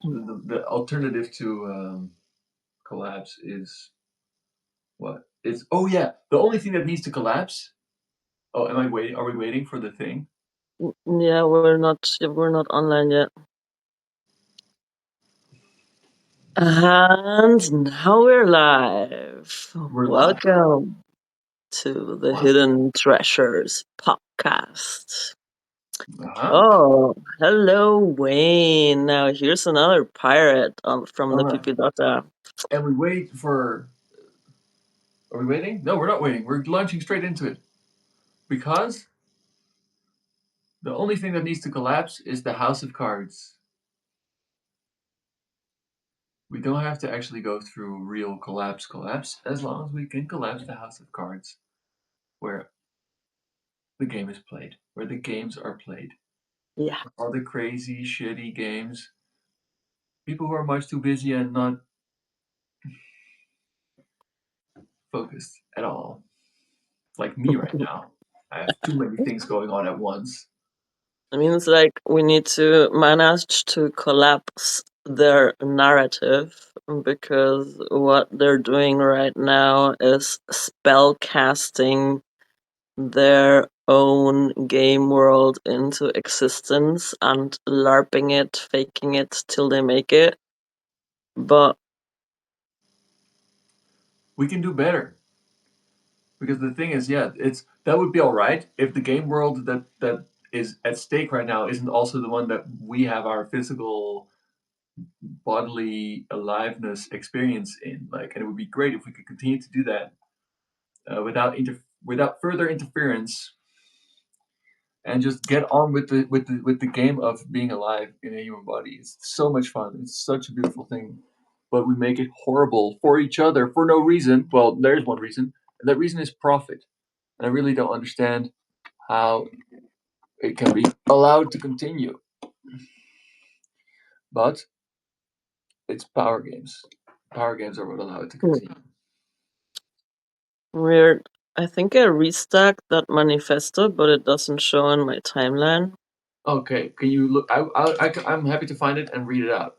The alternative to collapse is what? It's oh yeah, the only thing that needs to collapse. Oh, am I waiting? Are we waiting for the thing? Yeah, we're not online yet. And now we're live. We're live. Welcome to the Wow. Hidden Treasures podcast. Uh-huh. Oh, hello, Wayne. Now here's another pirate from All the right. PP Data. And we wait for. Are we waiting? No, we're not waiting. We're launching straight into it because the only thing that needs to collapse is the house of cards. We don't have to actually go through real collapse, as long as we can collapse the house of cards where the game is played, where the games are played. Yeah. All the crazy, shitty games. People who are much too busy and not focused at all. Like me right now. I have too many things going on at once. It means like we need to manage to collapse their narrative because what they're doing right now is spell casting their own game world into existence and LARPing it, faking it till they make it. But We can do better. Because the thing is, yeah, it's that would be all right if the game world that is at stake right now isn't also the one that we have our physical bodily aliveness experience in. Like, and it would be great if we could continue to do that without further interference, and just get on with the game of being alive in a human body. It's so much fun. It's such a beautiful thing, but we make it horrible for each other for no reason. Well, there's one reason, and that reason is profit. And I really don't understand how it can be allowed to continue. But it's power games. Power games are what allow it to continue. weird. I think I restacked that manifesto, but it doesn't show in my timeline. Okay, can you look? I'm happy to find it and read it out.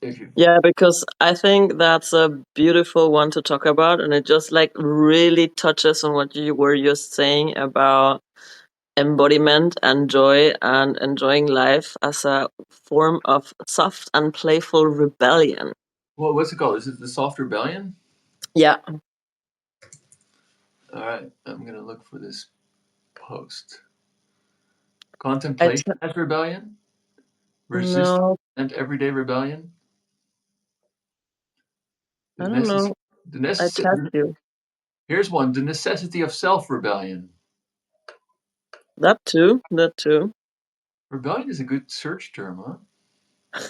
If you Yeah, because I think that's a beautiful one to talk about, and it just like really touches on what you were just saying about embodiment and joy and enjoying life as a form of soft and playful rebellion. well, what's it called? Is it the Soft Rebellion? Yeah, All right, I'm gonna look for this post. I Contemplation t- as rebellion, resistance no, and everyday rebellion. The I don't necess- know. the I tagged necess- you. Here's one: the necessity of self rebellion. That too. That too. Rebellion is a good search term, huh?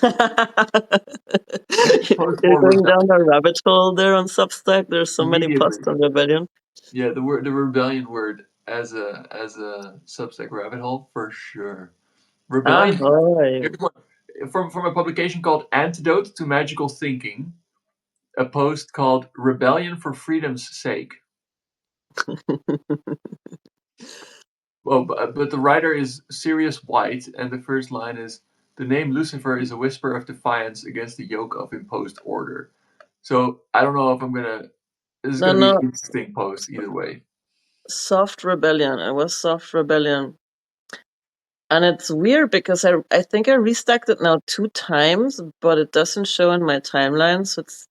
Post You're for going rebellion down a rabbit hole there on Substack. There's so many immediately. posts on rebellion. Yeah, the rebellion word as a Substack rabbit hole for sure. Rebellion. Ahoy. Here's one from a publication called Antidote to Magical Thinking. A post called "Rebellion for Freedom's Sake." Well, but the writer is Sirius White, and the first line is, "The name Lucifer is a whisper of defiance against the yoke of imposed order." So I don't know if I'm gonna. This is No, gonna be an no. interesting post either way. Soft rebellion. It was soft rebellion. And it's weird because I think I restacked it now 2 times, but it doesn't show in my timeline, so it's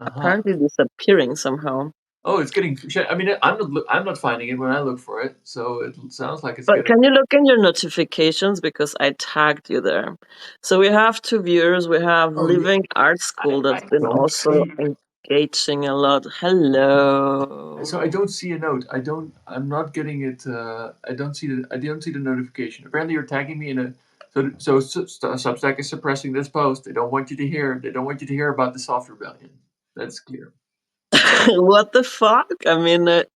Uh huh. apparently disappearing somehow. Oh, it's getting. I mean, I'm not finding it when I look for it, so it sounds like it's But getting. can you look in your notifications because I tagged you there? So we have two viewers. We have Oh yeah, Living Art School I that's been don't also see. engaging a lot. So I Hello. don't see a note. I don't. I'm not getting it. I don't see the. I don't see the notification. Apparently, you're tagging me in a. So Substack is suppressing this post. They don't want you to hear. They don't want you to hear about the soft rebellion. That's clear. What the fuck? I mean, Because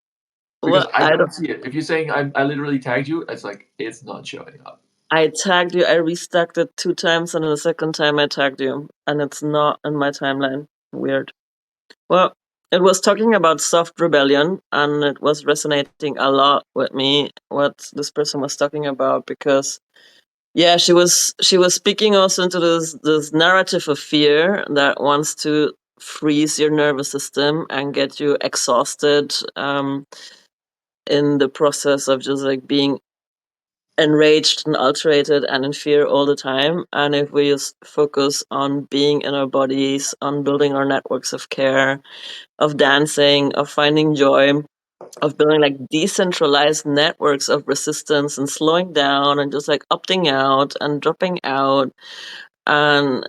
what I I don't. don't see it. If you're saying I literally tagged you, it's like it's not showing up. I tagged you. I restacked it 2 times, and the second time I tagged you, and it's not in my timeline. Weird. Well, it was talking about soft rebellion, and it was resonating a lot with me what this person was talking about because Yeah, she was speaking also into this narrative of fear that wants to freeze your nervous system and get you exhausted, in the process of just like being enraged and alterated and in fear all the time. And if we just focus on being in our bodies, on building our networks of care, of dancing, of finding joy, of building like decentralized networks of resistance and slowing down and just like opting out and dropping out and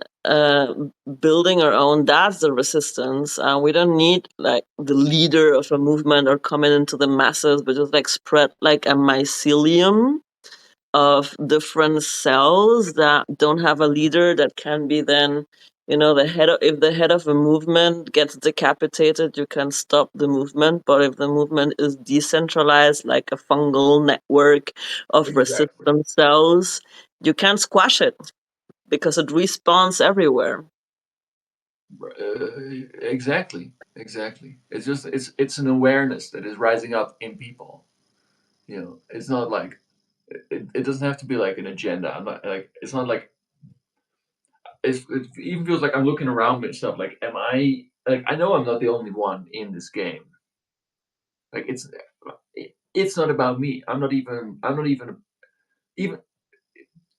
building our own, that's the resistance. We don't need like the leader of a movement or coming into the masses, but just like spread like a mycelium of different cells that don't have a leader, that can be then, the head of, if the head of a movement gets decapitated, you can stop the movement. But if the movement is decentralized like a fungal network of Exactly. resistant cells, you can't squash it because it respawns everywhere. Exactly. Exactly. It's just it's an awareness that is rising up in people. It's not like it doesn't have to be like an agenda. I'm not like it's not like it even feels like I'm looking around me and stuff. Like, am I like I know I'm not the only one in this game. Like it's not about me. I'm not even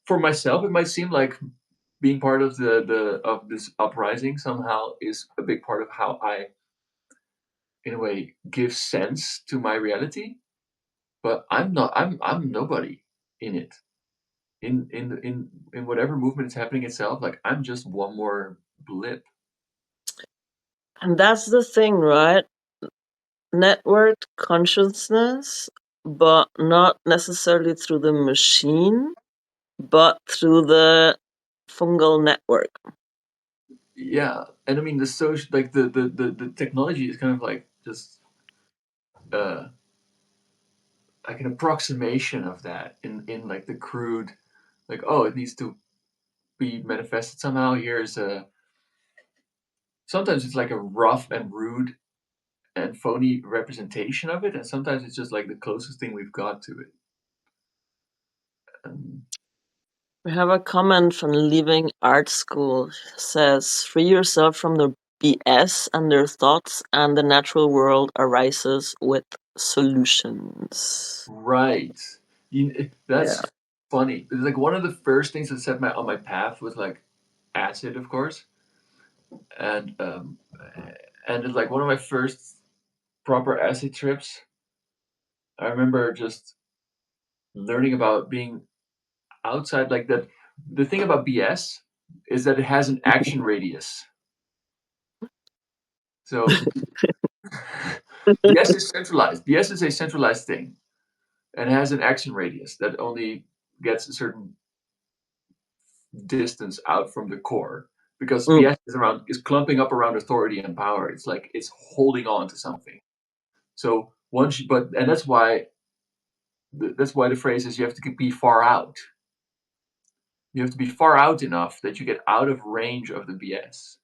for myself. It might seem like being part of the of this uprising somehow is a big part of how I, in a way, give sense to my reality. But I'm not. I'm nobody in it. In whatever movement is happening itself. Like I'm just one more blip. And that's the thing, right? Networked consciousness, but not necessarily through the machine, but through the fungal network. Yeah, and I mean the social, like the technology is kind of like just uh like an approximation of that in like the crude, like, oh, it needs to be manifested somehow. Here's a sometimes it's like a rough and rude and phony representation of it, and sometimes it's just like the closest thing we've got to it. Um, We have a comment from Leaving Art School. Says, free yourself from the BS and their thoughts, and the natural world arises with solutions. right. Yeah. That's funny. It's like one of the first things that set my on my path was like acid, of course, and it's like one of my first proper acid trips. I remember just learning about being outside like that. The thing about BS is that it has an action radius. So BS is centralized. BS is a centralized thing and has an action radius that only gets a certain distance out from the core because Mm. BS is clumping up around authority and power. It's like it's holding on to something. So once you, but and that's why the phrase is you have to be far out. You have to be far out enough that you get out of range of the BS,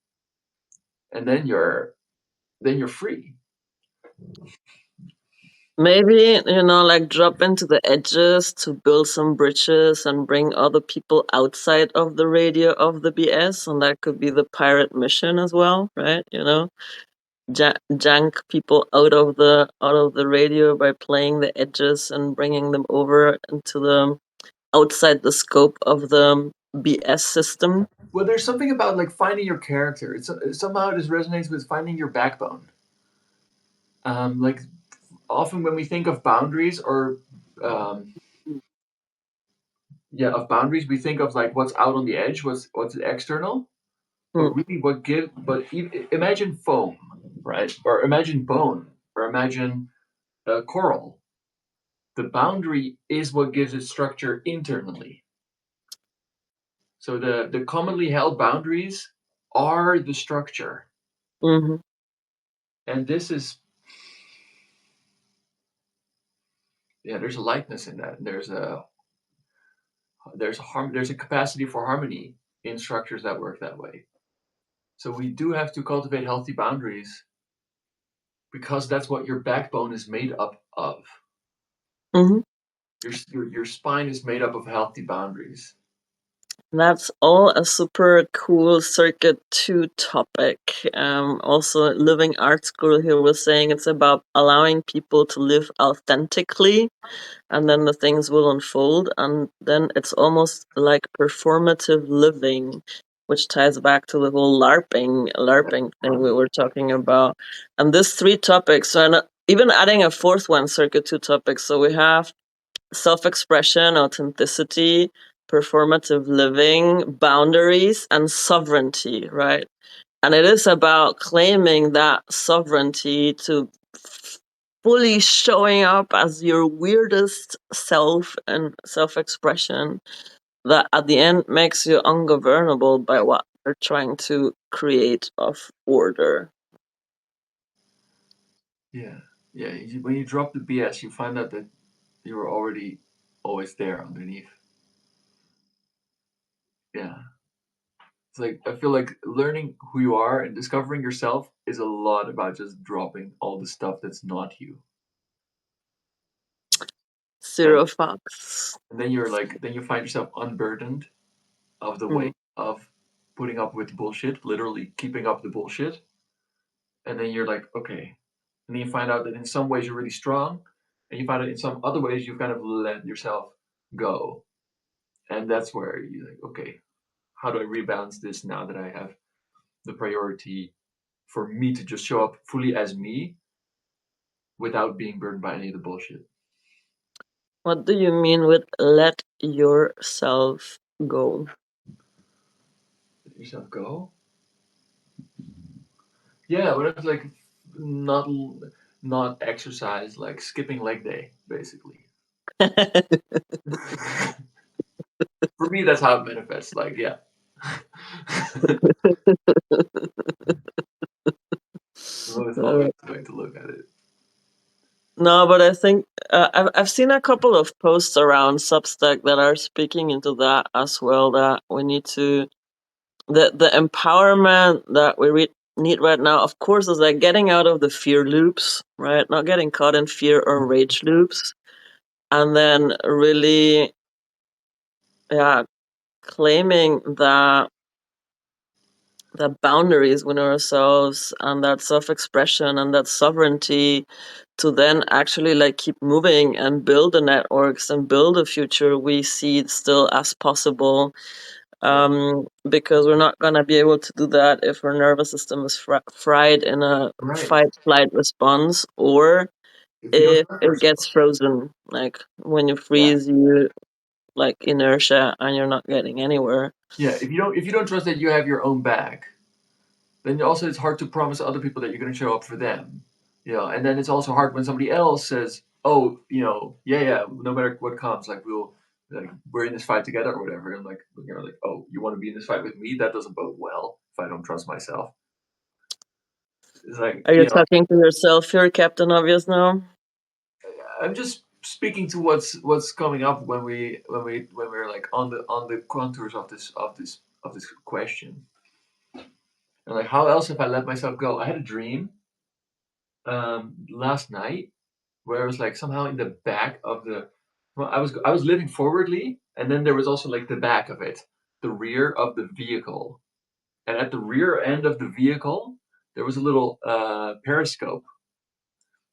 and then you're free. Maybe, like drop into the edges to build some bridges and bring other people outside of the radio of the BS. And that could be the pirate mission as well, right? Jank people out of the radio by playing the edges and bringing them over into the outside the scope of the BS system. Well, there's something about like finding your character. Somehow it just resonates with finding your backbone. Like often when we think of boundaries or um, yeah, of boundaries, we think of like what's out on the edge, what's external. But Hmm. really, imagine foam, right? Or imagine bone, or imagine coral. The boundary is what gives it structure internally. So the commonly held boundaries are the structure, Hmm. and this is yeah. There's a lightness in that. There's a capacity for harmony in structures that work that way. So we do have to cultivate healthy boundaries because that's what your backbone is made up of. Hmm. Your spine is made up of healthy boundaries. That's all a super cool Circuit 2 topic. Also, Living Art School here was saying it's about allowing people to live authentically, and then the things will unfold, and then it's almost like performative living, which ties back to the whole LARPing thing we were talking about. And these three topics, so even adding a fourth one, Circuit 2 topics. So we have self-expression, authenticity, performative living, boundaries, and sovereignty, right? And it is about claiming that sovereignty to fully showing up as your weirdest self and self-expression that at the end makes you ungovernable by what you're trying to create of order. Yeah, yeah. When you drop the BS, you find out that you were already always there underneath. Yeah. It's like I feel like learning who you are and discovering yourself is a lot about just dropping all the stuff that's not you. And Zero Fox. then you're like then you find yourself unburdened of the Mm. weight of putting up with bullshit, literally keeping up the bullshit. And then you're like, okay. And then you find out that in some ways you're really strong, and you find out in some other ways you've kind of let yourself go. And that's where you're like, okay, how do I rebalance this now that I have the priority for me to just show up fully as me without being burdened by any of the bullshit? What do you mean with let yourself go? Let yourself go. Yeah, but it's like not not exercise, like skipping leg day, basically. For me, that's how it manifests. Like, yeah. The most Uh, obvious way to look at it. no, but I think I've seen a couple of posts around Substack that are speaking into that as well. That we need to the empowerment that need right now, of course, is like getting out of the fear loops, right? Not getting caught in fear or rage loops, and then really, yeah, claiming that boundaries within ourselves and that self-expression and that sovereignty to then actually like keep moving and build the networks and build a future we see still as possible, Yeah. because we're not going to be able to do that if our nervous system is fried in a Right. fight flight response, or If you don't if trust it gets yourself. frozen, like when you Yeah. freeze, you like inertia and you're not getting anywhere. Yeah. If you don't trust that you have your own back, then also it's hard to promise other people that you're going to show up for them. And then it's also hard when somebody else says, "Oh, yeah, yeah, no matter what comes, like we're in this fight together or whatever." And like "Oh, you want to be in this fight with me? That doesn't bode well if I don't trust myself." It's like Are you talking to yourself here, Captain Obvious now? I'm just speaking to what's coming up when we're like on the contours of this question. And like, how else have I let myself go? I had a dream last night where I was like somehow in the back of the. Well, I was living forwardly, and then there was also like the back of it, the rear of the vehicle, and at the rear end of the vehicle there was a little periscope,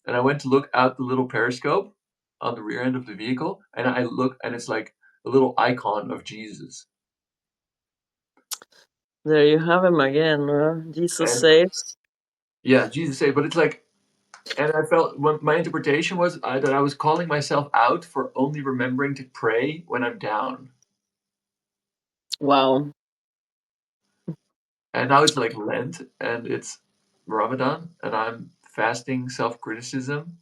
and I went to look out the little periscope on the rear end of the vehicle, and I look, and it's like a little icon of Jesus, There you have him again. Jesus and saves. yeah, Jesus saved, but it's like. And I felt my interpretation was that I was calling myself out for only remembering to pray when I'm down. Wow. And now it's like Lent and it's Ramadan and I'm fasting self-criticism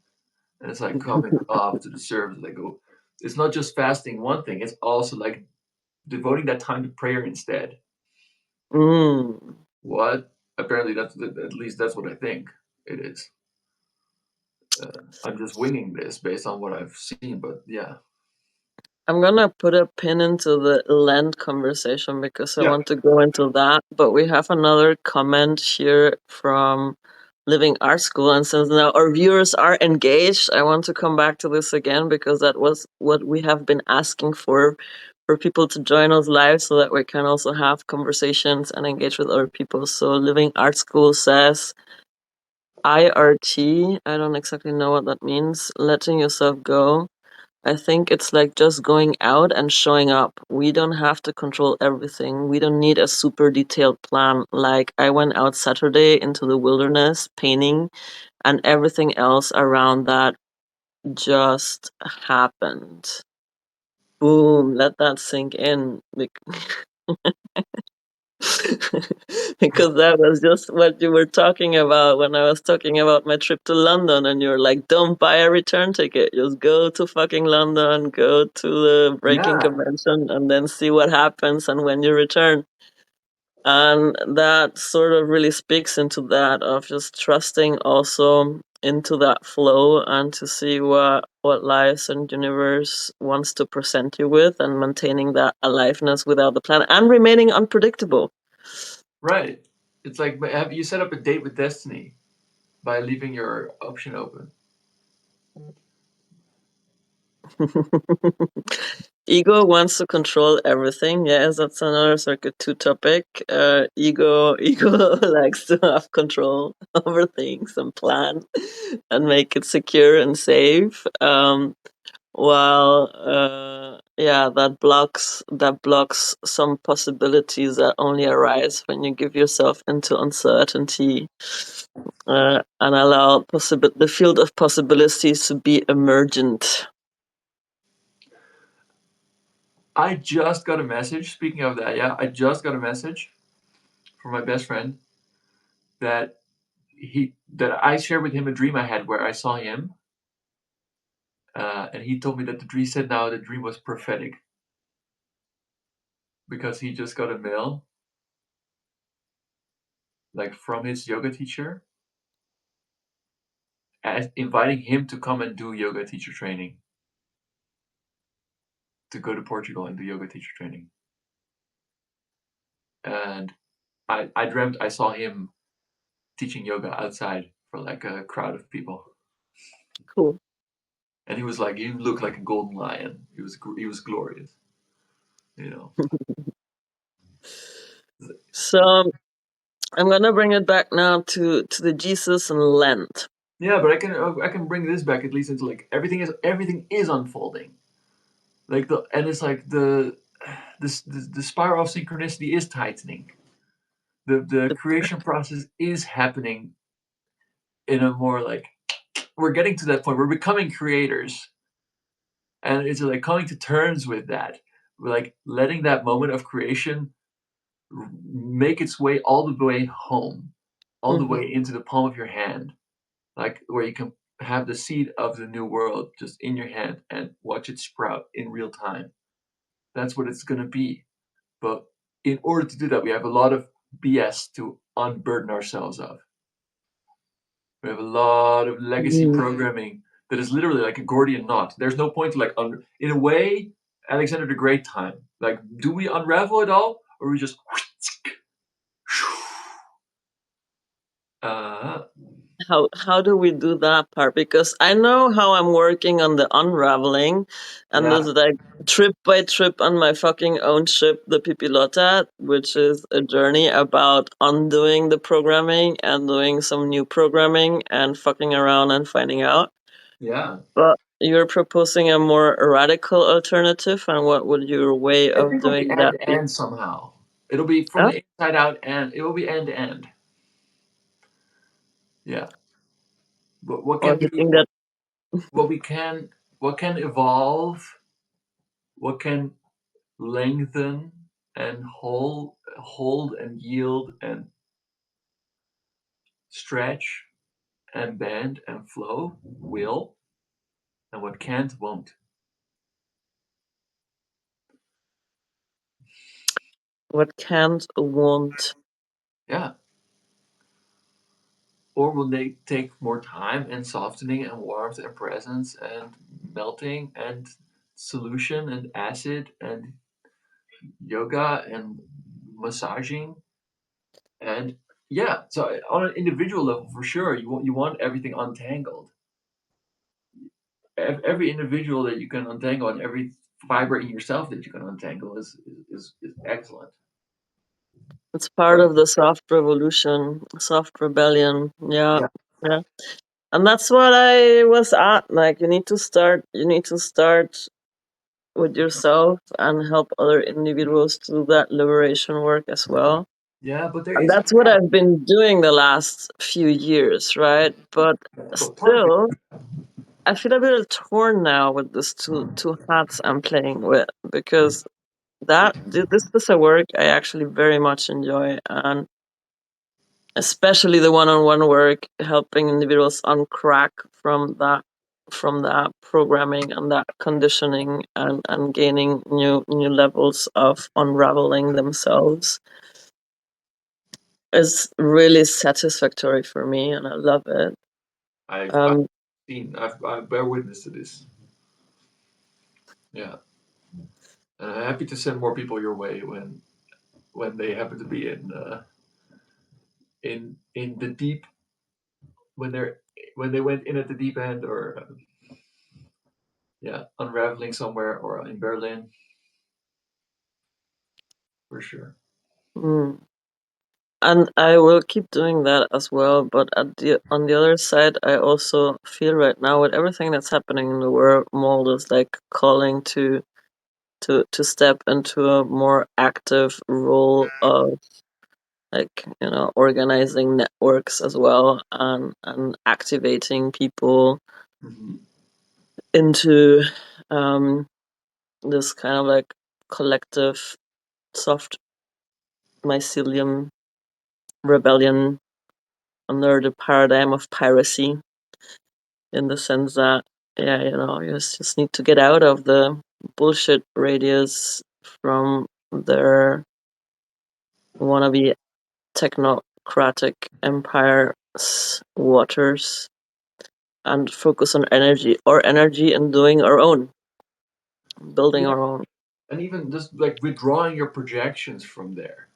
and it's like coming off to the service. Like, oh, it's not just fasting one thing, it's also like devoting that time to prayer instead. Mm. What? Apparently, at least that's what I think it is. I'm just winging this based on what I've seen, but yeah. I'm gonna put a pin into the land conversation because I Yeah. want to go into that. But we have another comment here from Living Art School, and since now our viewers are engaged, I want to come back to this again because that was what we have been asking for for people to join us live so that we can also have conversations and engage with other people. So Living Art School says IRT. I don't exactly know what that means. Letting yourself go. I think it's like just going out and showing up. We don't have to control everything. We don't need a super detailed plan. Like, I went out Saturday into the wilderness painting, and everything else around that just happened. Boom, let that sink in. Because that was just what you were talking about when I was talking about my trip to London, and you were like, don't buy a return ticket. Just go to fucking London, go to the breaking Yeah, convention, and then see what happens and when you return. And that sort of really speaks into that of just trusting also into that flow and to see what life and universe wants to present you with, and maintaining that aliveness without the plan and remaining unpredictable. right. It's like, have you set up a date with destiny by leaving your option open? Ego wants to control everything. Yes, that's another circuit two topic. Ego likes to have control over things and plan and make it secure and safe. While yeah, that blocks some possibilities that only arise when you give yourself into uncertainty, and allow the field of possibilities to be emergent. I just got a message. Speaking of that, yeah, I just got a message from my best friend that that I shared with him a dream I had where I saw him, and he told me that the dream said now the dream was prophetic because he just got a mail like from his yoga teacher inviting him to come and do yoga teacher training, to go to Portugal and do yoga teacher training. And I dreamt I saw him teaching yoga outside for like a crowd of people. Cool. And he was like, he looked like a golden lion. He was glorious, you know. So I'm gonna bring it back now to the Jesus and Lent. Yeah, but I can bring this back at least into like everything is unfolding. Like it's like the spiral of synchronicity is tightening. The creation process is happening in a more like, we're getting to that point. We're becoming creators, and it's like coming to terms with that. We're like letting that moment of creation make its way all the way home, all the Hmm. way into the palm of your hand, like where you can have the seed of the new world just in your hand and watch it sprout in real time. That's what it's going to be. But in order to do that, we have a lot of BS to unburden ourselves of. We have a lot of legacy Mm. programming that is literally like a Gordian knot. There's no point to like, in a way, Alexander the Great time. Like, do we unravel it all, or we just uh, How do we do that part? Because I know how I'm working on the unraveling, and yeah, there's like trip by trip on my fucking own ship, the Pipilota, which is a journey about undoing the programming and doing some new programming and fucking around and finding out. yeah. But you're proposing a more radical alternative, and what would your way I of think it'll be doing end that to be? end somehow. It'll be from Huh? the inside out, and it will be end to end. Yeah. But what Or can do you be, think that what we can, what can evolve, what can lengthen and hold and yield and stretch and bend and flow will, and what can't won't. what can't, won't? Yeah. Or will they take more time and softening and warmth and presence and melting and solution and acid and yoga and massaging and yeah. So on an individual level, for sure, you want everything untangled. Every individual that you can untangle and every fiber in yourself that you can untangle is excellent. It's part But of the soft revolution, soft rebellion. Yeah, yeah, yeah. And that's what I was at. Like, you need to start with yourself and help other individuals do that liberation work as well. yeah, but there And is a that's what gap. I've been doing the last few years, right? But But part of it, still, I feel a bit torn now with this two hats I'm playing with, because this is a work I actually very much enjoy, and especially the one-on-one work, helping individuals uncrack from that programming and that conditioning, and gaining new levels of unraveling themselves, is really satisfactory for me, and I love it. I've Um, seen, I bear witness to this. Yeah, and I'm happy to send more people your way when they happen to be in the deep when they're when they went in at the deep end or yeah, unraveling somewhere or in Berlin for sure. mm. And I will keep doing that as well. But on the other side, I also feel right now, with everything that's happening in the world is like calling to step into a more active role of, like, organizing networks as well, and activating people Hmm. into um this kind of like collective soft mycelium rebellion under the paradigm of piracy, in the sense that, yeah, you just need to get out of the bullshit radius from their wannabe technocratic empire's waters, and focus on energy and doing our own, building Yeah, our own. and even just like withdrawing your projections from there.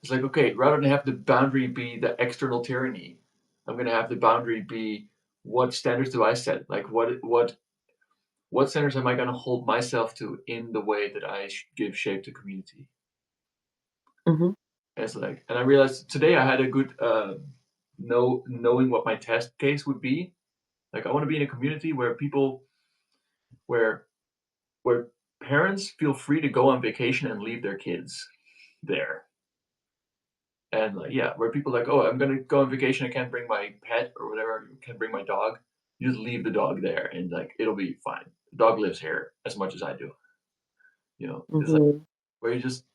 It's like, okay, rather than have the boundary be the external tyranny, I'm gonna have the boundary be what standards do I set? Like what standards am I gonna hold myself to in the way that I give shape to community? Hmm. And it's like, and I realized today I had a good knowing what my test case would be. Like I want to be in a community where people where where parents feel free to go on vacation and leave their kids there. And like, yeah, where people are like, oh, I'm gonna go on vacation, I can't bring my pet or whatever, I can't bring my dog. You just leave the dog there, and like it'll be fine. The dog lives here as much as I do. It's like Hmm. where you just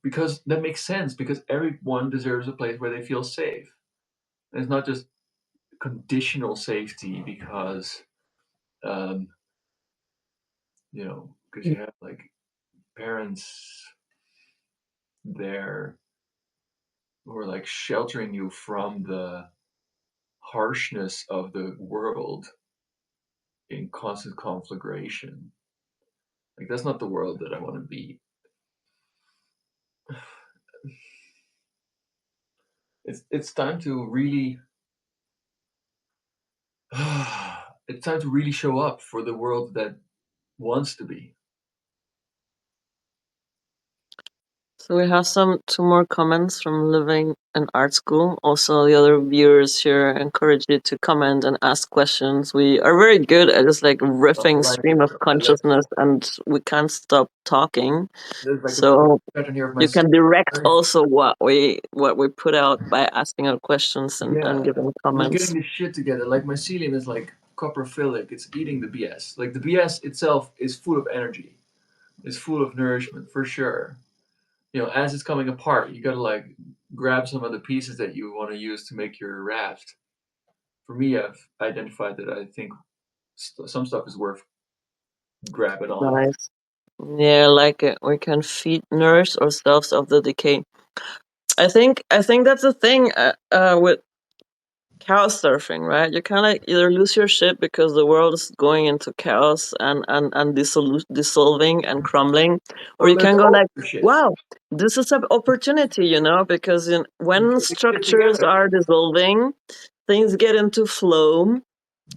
because that makes sense because everyone deserves a place where they feel safe. And it's not just conditional safety because um, because you have like parents there who are like sheltering you from the harshness of the world in constant conflagration. Like that's not the world that I want to be. It's time to really it's time to really show up for the world that wants to be. So we have some two more comments from Living in Art School. Also, the other viewers here encourage you to comment and ask questions. We are very good at just like I riffing like it. stream of I like consciousness, and we can't stop talking. there's like a So pattern here of my you can direct also what we put out by asking our questions, and yeah. giving I'm just comments. getting this shit together. Like mycelium is like coprophilic. It's eating the BS. Like the BS itself is full of energy. It's full of nourishment for sure. As it's coming apart, you gotta like grab some of the pieces that you want to use to make your raft. For me, I've identified that I think some stuff is worth grabbing on. Nice. Yeah, I like it. We can feed nourish ourselves of the decay. I think that's the thing, with chaos surfing, right? You kind of either lose your shit because the world is going into chaos, and dissolving and crumbling, or Or you let can go go like, of shit. wow, this is an opportunity, because when Get shit structures together. are dissolving, things get into flow,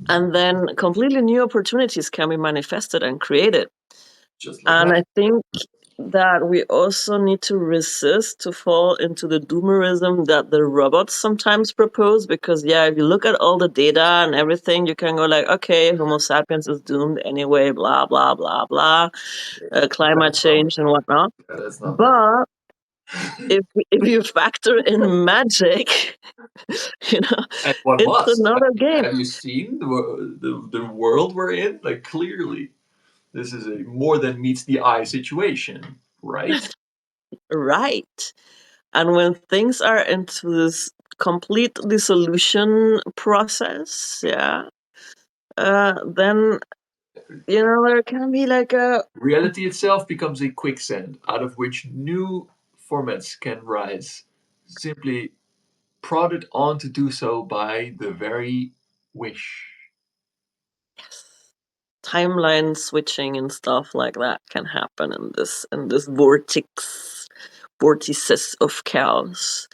and then completely new opportunities can be manifested and created. just like And that. I think that we also need to resist to fall into the doomerism that the robots sometimes propose, because yeah, if you look at all the data and everything, you can go like, okay, Homo sapiens is doomed anyway, blah blah blah blah, climate That's not, change and whatnot. that's not bad. But if you factor in magic, you know, And one it's must. another game. Have you seen the world we're in? Like, clearly, this is a more than meets the eye situation, right? Right. And when things are into this complete dissolution process, yeah, then there can be like a Reality itself becomes a quicksand out of which new formats can rise, simply prodded on to do so by the very wish. timeline switching and stuff like that can happen in this vortices of chaos.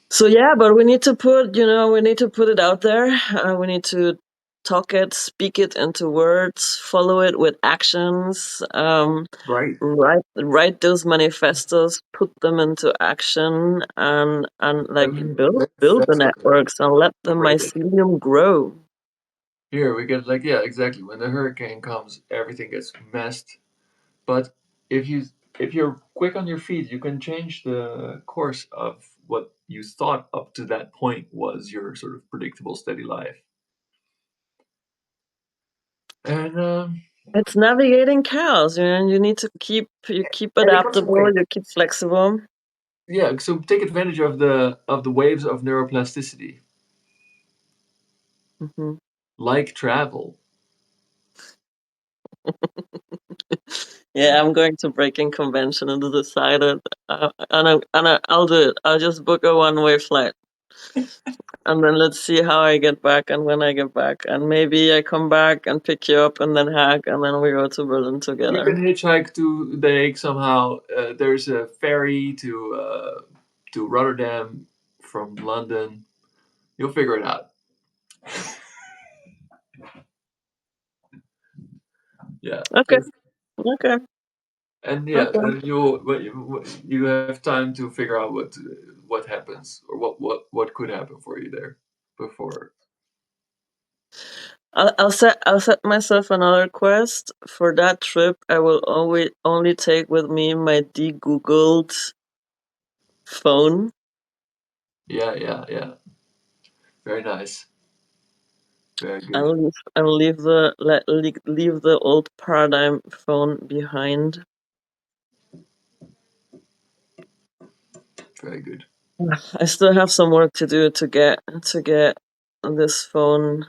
So yeah, but we need to put it out there. We need to talk it, speak it into words, follow it with actions. Right. Write those manifestos, put them into action, and like build the networks and let the The way that mycelium grow. here we get like, yeah, exactly. When the hurricane comes, everything gets messed. But if you if you're quick on your feet, you can change the course of what you thought up to that point was your sort of predictable steady life. And It's navigating chaos, and you keep and it comes adaptable, wait, you keep flexible. yeah. So take advantage of the waves of neuroplasticity, Hmm. like travel. Yeah, I'm going to breaking convention and decided, I'll do it. I'll just book a one-way flight, and then let's see how I get back and when I get back, and maybe I come back and pick you up and then hack, and then we go to Berlin You can together. hitchhike to The Hague somehow. There's a ferry to Rotterdam from London. You'll figure it out. Yeah, Okay, okay, and yeah, okay. then you have time to figure out what happens or what could happen for you there before. I'll set myself another quest for that trip. I will always only take with me my de-googled phone. Yeah, yeah, yeah. Very nice. Very good. I'll leave the old paradigm phone behind. Very good. I still have some work to do to get this phone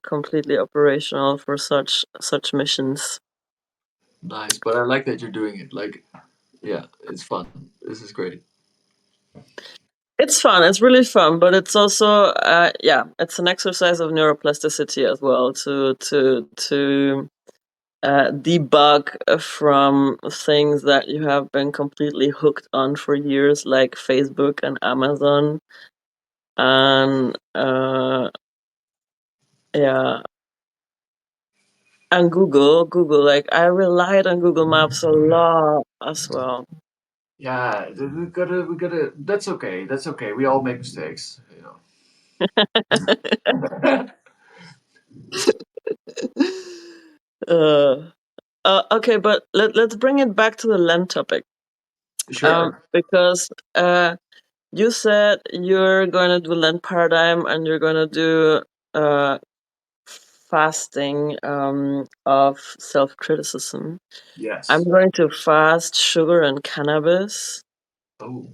completely operational for such missions. Nice. But I like that you're doing it. Like, yeah, it's fun. This is great. It's fun. It's really fun, but it's also yeah, it's an exercise of neuroplasticity as well to debug from things that you have been completely hooked on for years, like Facebook and Amazon, and yeah, and Google. Like I relied on Google Maps a lot as well. Yeah, we gotta. That's okay. That's okay. We all make mistakes. uh, okay, but let's bring it back to the land topic. Sure. Because you said you're going to do land paradigm and you're going to do uh, fasting of self criticism. I'm Yes. going to fast sugar and cannabis. Oh,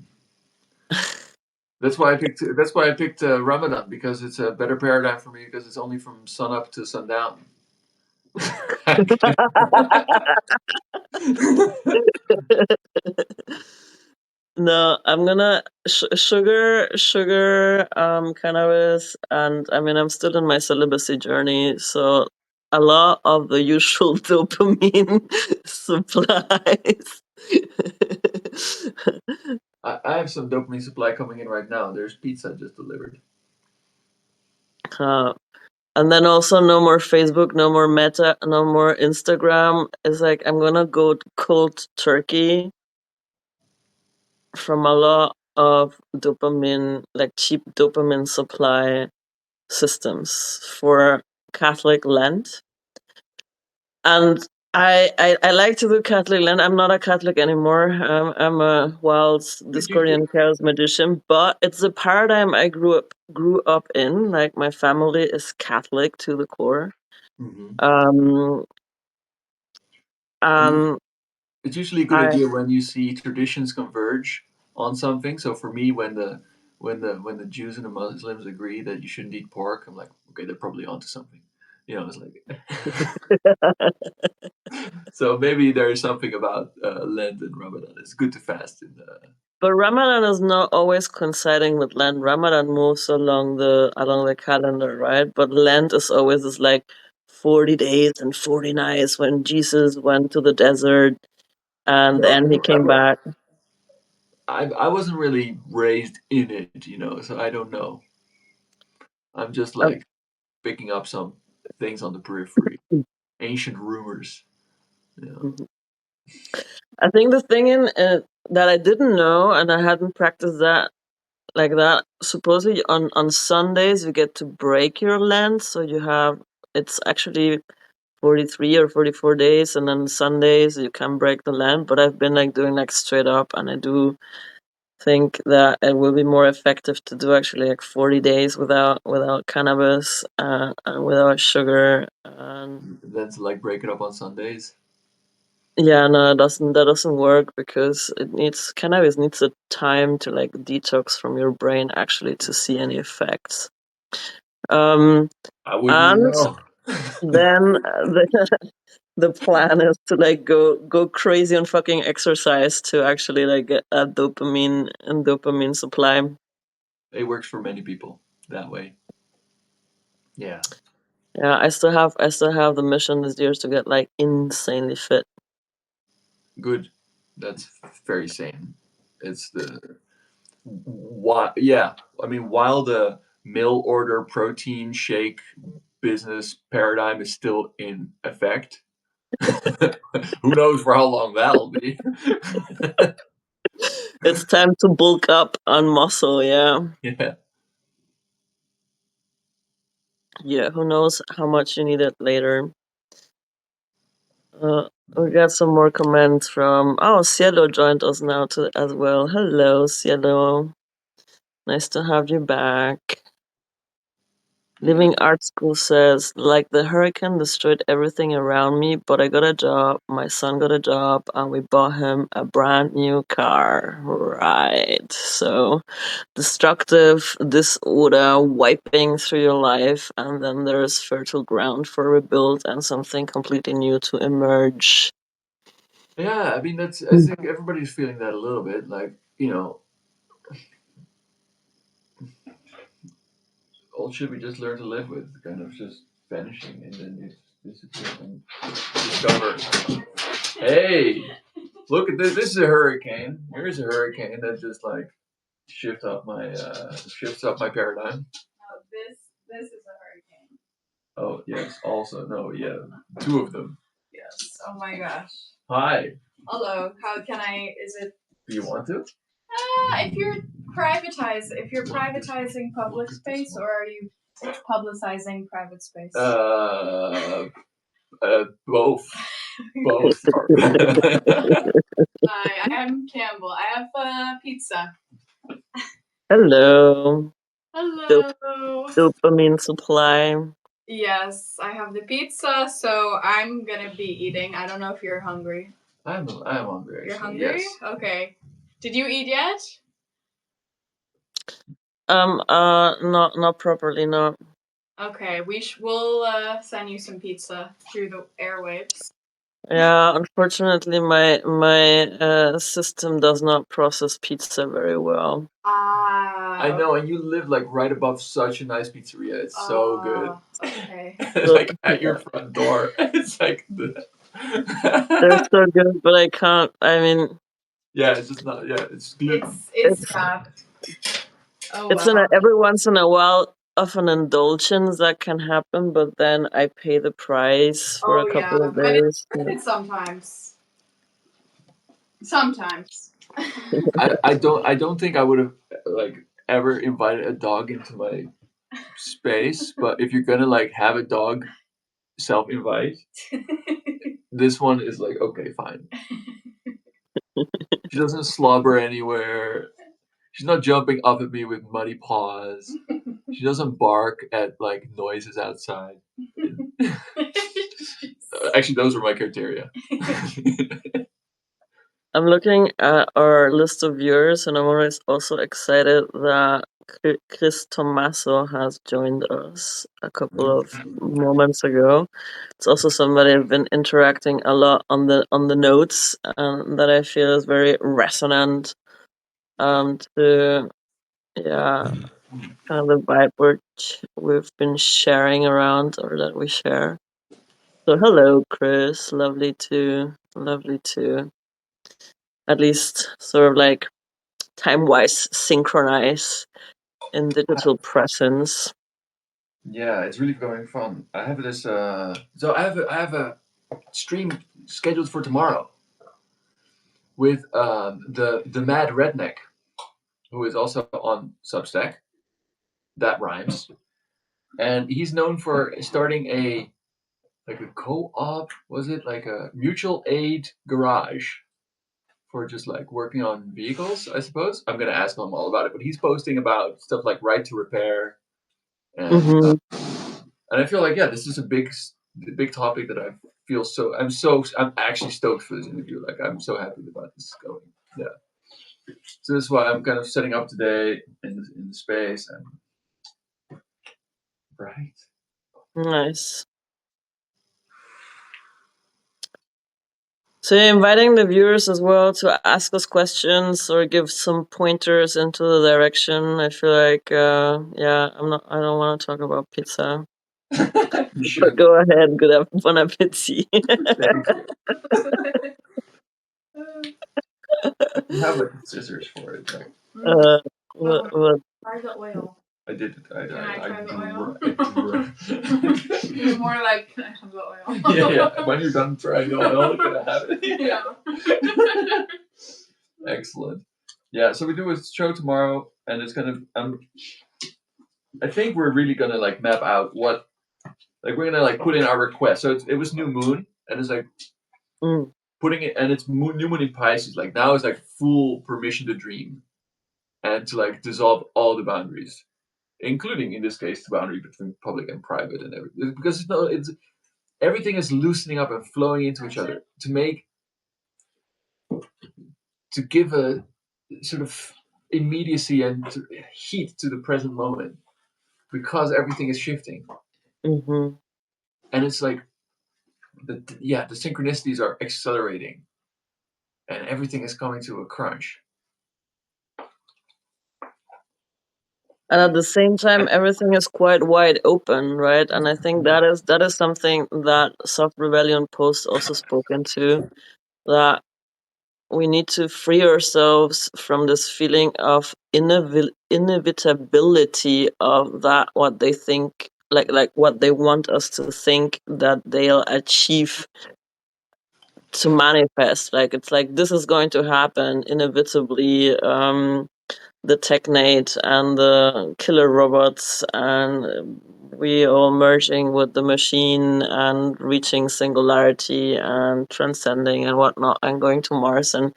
that's why I picked. That's why I picked Ramadan because it's a better paradigm for me because it's only from sun up to sundown. No, I'm gonna sugar, cannabis, and I mean I'm still in my celibacy journey, so a lot of the usual dopamine supplies. I have some dopamine supply coming in right now. There's pizza just delivered. uh, And then also no more Facebook, no more Meta, no more Instagram. It's like I'm gonna go cold turkey from a lot of dopamine, like cheap dopamine supply systems for Catholic Lent. And I like to do Catholic Lent. I'm not a Catholic anymore. I'm a wild Did you get? Discordian chaos magician, but it's a paradigm I grew up in. Like my family is Catholic to the core. Mhm. Um, And and it's usually a good I idea when you see traditions converge on something. So for me, when the Jews and the Muslims agree that you shouldn't eat pork, I'm like, okay, they're probably onto something. You know, it's like. So maybe there is something about Lent and Ramadan. It's good to fast in the. but Ramadan is not always coinciding with Lent. Ramadan moves along the calendar, right? But Lent is always this like 40 days and 40 nights when Jesus went to the desert and then he came back. I wasn't really raised in it, so I don't know. I'm just Um, like picking up some things on the periphery, ancient rumors. You know. mhm. I think the thing that I didn't know and I hadn't practiced that like that. Supposedly on Sundays you get to break your Lent, so it's actually 43 or 44 days, and then Sundays you can break the Lent. But I've been like doing like straight up, and I do think that it will be more effective to do actually like 40 days without cannabis and without sugar. And Then to like break it up on Sundays. yeah, no, that doesn't work because cannabis needs a time to like detox from your brain actually to see any effects. Um, I wouldn't even and know. then the plan is to like go crazy on fucking exercise to actually like get a dopamine supply. It works for many people that way. Yeah, Yeah, I still have the mission this year to get like insanely fit. good. That's very sane. It's the why. Yeah, I mean, while the mail order protein shake business paradigm is still in effect, who knows for how long that'll be? It's time to bulk up on muscle, yeah. Yeah. Yeah, who knows how much you need it later. We got some more comments from Cielo joined us now too as well. Hello, Cielo. Nice to have you back. Yeah. Living Art School says, like the hurricane destroyed everything around me, but I got a job, my son got a job, and we bought him a brand new car. Right. So destructive disorder wiping through your life, and then there's fertile ground for rebuild and something completely new to emerge. Yeah, I mean that's. I think everybody's feeling that a little bit. Like all shit we just learn to live with, kind of just vanishing and then you just disappear and discover. Hey, look at this! This is a hurricane. Here's a hurricane that just like shifts up my paradigm. Oh, this is a hurricane. Oh yes, also no, yeah, two of them. Yes. Oh my gosh. Hi. Hello. How can I? Is it? Do you want to? If you're privatizing public space, or are you publicizing private space? Both. Both. Hi, I'm Campbell. I have pizza. Hello. Dop- Hello. Dopamine supply. Yes, I have the pizza, so I'm gonna be eating. I don't know if you're hungry. I'm hungry. Actually. You're hungry? Yes. Okay. Did you eat yet? Not properly, no. Okay, we'll send you some pizza through the airwaves. Yeah, unfortunately, my system does not process pizza very well. Ah. I know, and you live like right above such a nice pizzeria. It's so good. Okay. So, Like at your front door. It's like the. they're so good, but I can't. I mean, Yeah, it's just not. Yeah, it's gluten. It's it's wrapped. Oh it's in wow. every once in a while. of an indulgence that can happen, but then I pay the price for a Oh couple yeah, of days. worth it sometimes. Sometimes. I don't think I would have like ever invited a dog into my space, but if you're gonna like have a dog self invite, this one is like okay, fine. She doesn't slobber anywhere. She's not jumping up at me with muddy paws. She doesn't bark at like noises outside. Actually, those were my criteria. I'm looking at our list of viewers, and I'm always also excited that Chris Tomaso has joined us a couple of moments ago. It's also somebody I've been interacting a lot on the notes, that I feel is very resonant to yeah kind of the vibe we've been sharing around, or that we share. So hello, Chris. Lovely to at least sort of like time-wise synchronize in digital presence. Yeah, it's really going fun. I have this. So I have a stream scheduled for tomorrow with the Mad Redneck, who is also on Substack. That rhymes, and he's known for starting a like a co-op. Was it like a mutual aid garage for just like working on vehicles? I suppose I'm gonna ask him all about it. But he's posting about stuff like right to repair Mm-hmm. and I feel like yeah, this is a big topic that I feel I'm actually stoked for this interview. Like I'm so happy about this going. Yeah. So this is why I'm kind of setting up today in the space and right. Nice. So you're inviting the viewers as well to ask us questions or give some pointers into the direction. I feel like yeah, I don't want to talk about pizza. You But should. go ahead, bon appetit. Thank you. You have like scissors for it. Like, uh, Oh, what try the oil. I did. Can I try the oil? I It's more like, can I have the oil? yeah, yeah. When you're done trying the oil, can I have it? Yeah. Excellent. Yeah, so we do a show tomorrow, and it's gonna. I think we're really gonna like map out what, like we're gonna like put in our request. So it was new moon, and it's like mm, putting it, and it's new moon in Pisces. Like now it's like full permission to dream, and to like dissolve all the boundaries, including in this case the boundary between public and private and everything. Because it's everything is loosening up and flowing into each other to give a sort of immediacy and heat to the present moment because everything is shifting, mm-hmm. and it's like the synchronicities are accelerating and everything is coming to a crunch. And at the same time, everything is quite wide open, right? And I think that is something that Soft Rebellion Post also spoken to, that we need to free ourselves from this feeling of inevitability of that what they think, like what they want us to think that they'll achieve to manifest. Like it's like this is going to happen inevitably. The Technate and the killer robots, and we all merging with the machine and reaching singularity and transcending and whatnot and going to Mars. And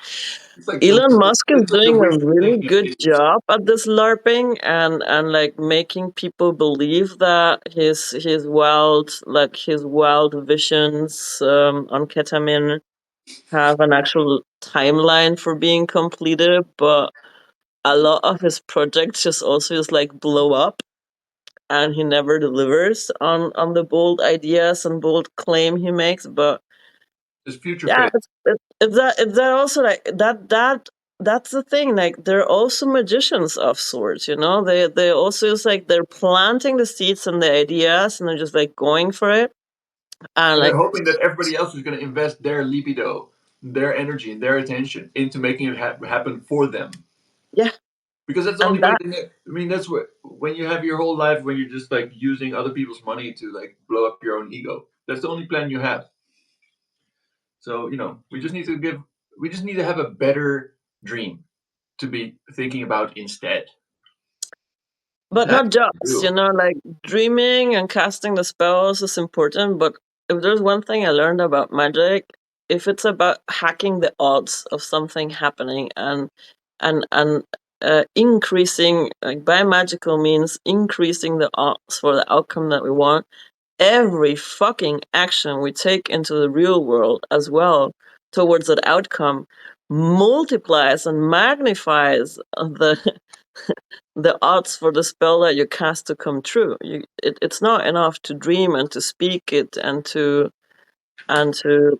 It's like Elon Musk is it's like the doing a wishful really thinking good stage. job at this LARPing, and like making people believe that his wild visions on ketamine have an actual timeline for being completed, but a lot of his projects just also just like blow up, and he never delivers on the bold ideas and bold claim he makes. But It's future yeah, faith. it's that also like that's the thing, like they're also magicians of sorts, you know. They also just like they're planting the seeds and the ideas, and they're just like going for it, and And they're like hoping that everybody else is going to invest their libido, their energy, and their attention into making it happen for them. yeah, Because that's the And only way that, to get. I mean, that's what when you have your whole life when you're just like using other people's money to like blow up your own ego. That's the only plan you have. So we just need to give. We just need to have a better dream to be thinking about instead. but That's not just, true. like dreaming and casting the spells is important, but if there's one thing I learned about magic, if it's about hacking the odds of something happening and increasing, like by magical means, increasing the odds for the outcome that we want, every fucking action we take into the real world as well towards that outcome multiplies and magnifies the odds for the spell that you cast to come true. It's not enough to dream and to speak it and to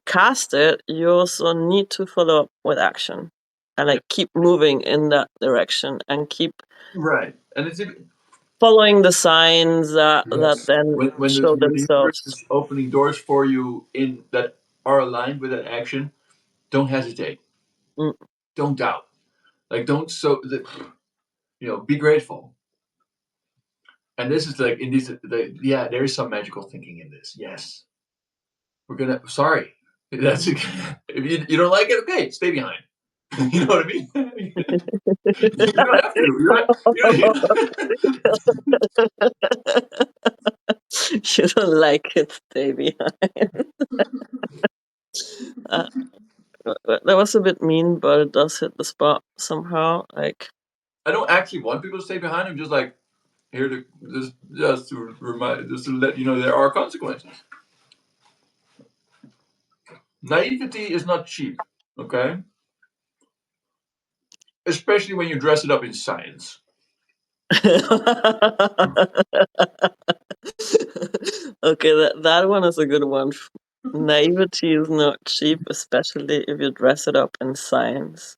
cast it. You also need to follow up with action and Yeah. like keep moving in that direction and keep Right, and it's following the signs that yes. then show When the universe themselves. is opening doors for you in that are aligned with that action, don't hesitate. Mm. Don't doubt. Like don't be grateful. And this is like in these yeah, there is some magical thinking in this. Yes. We're gonna sorry. That's if you don't like it, okay, stay behind. You know what I mean? You don't have to. You don't like it, stay behind. uh, that was a bit mean, but it does hit the spot somehow. Like, I don't actually want people to stay behind. I'm just like here to just to remind, just to let you know there are consequences. Naivety is not cheap, okay? Especially when you dress it up in science. okay, that one is a good one. Naivety is not cheap, especially if you dress it up in science.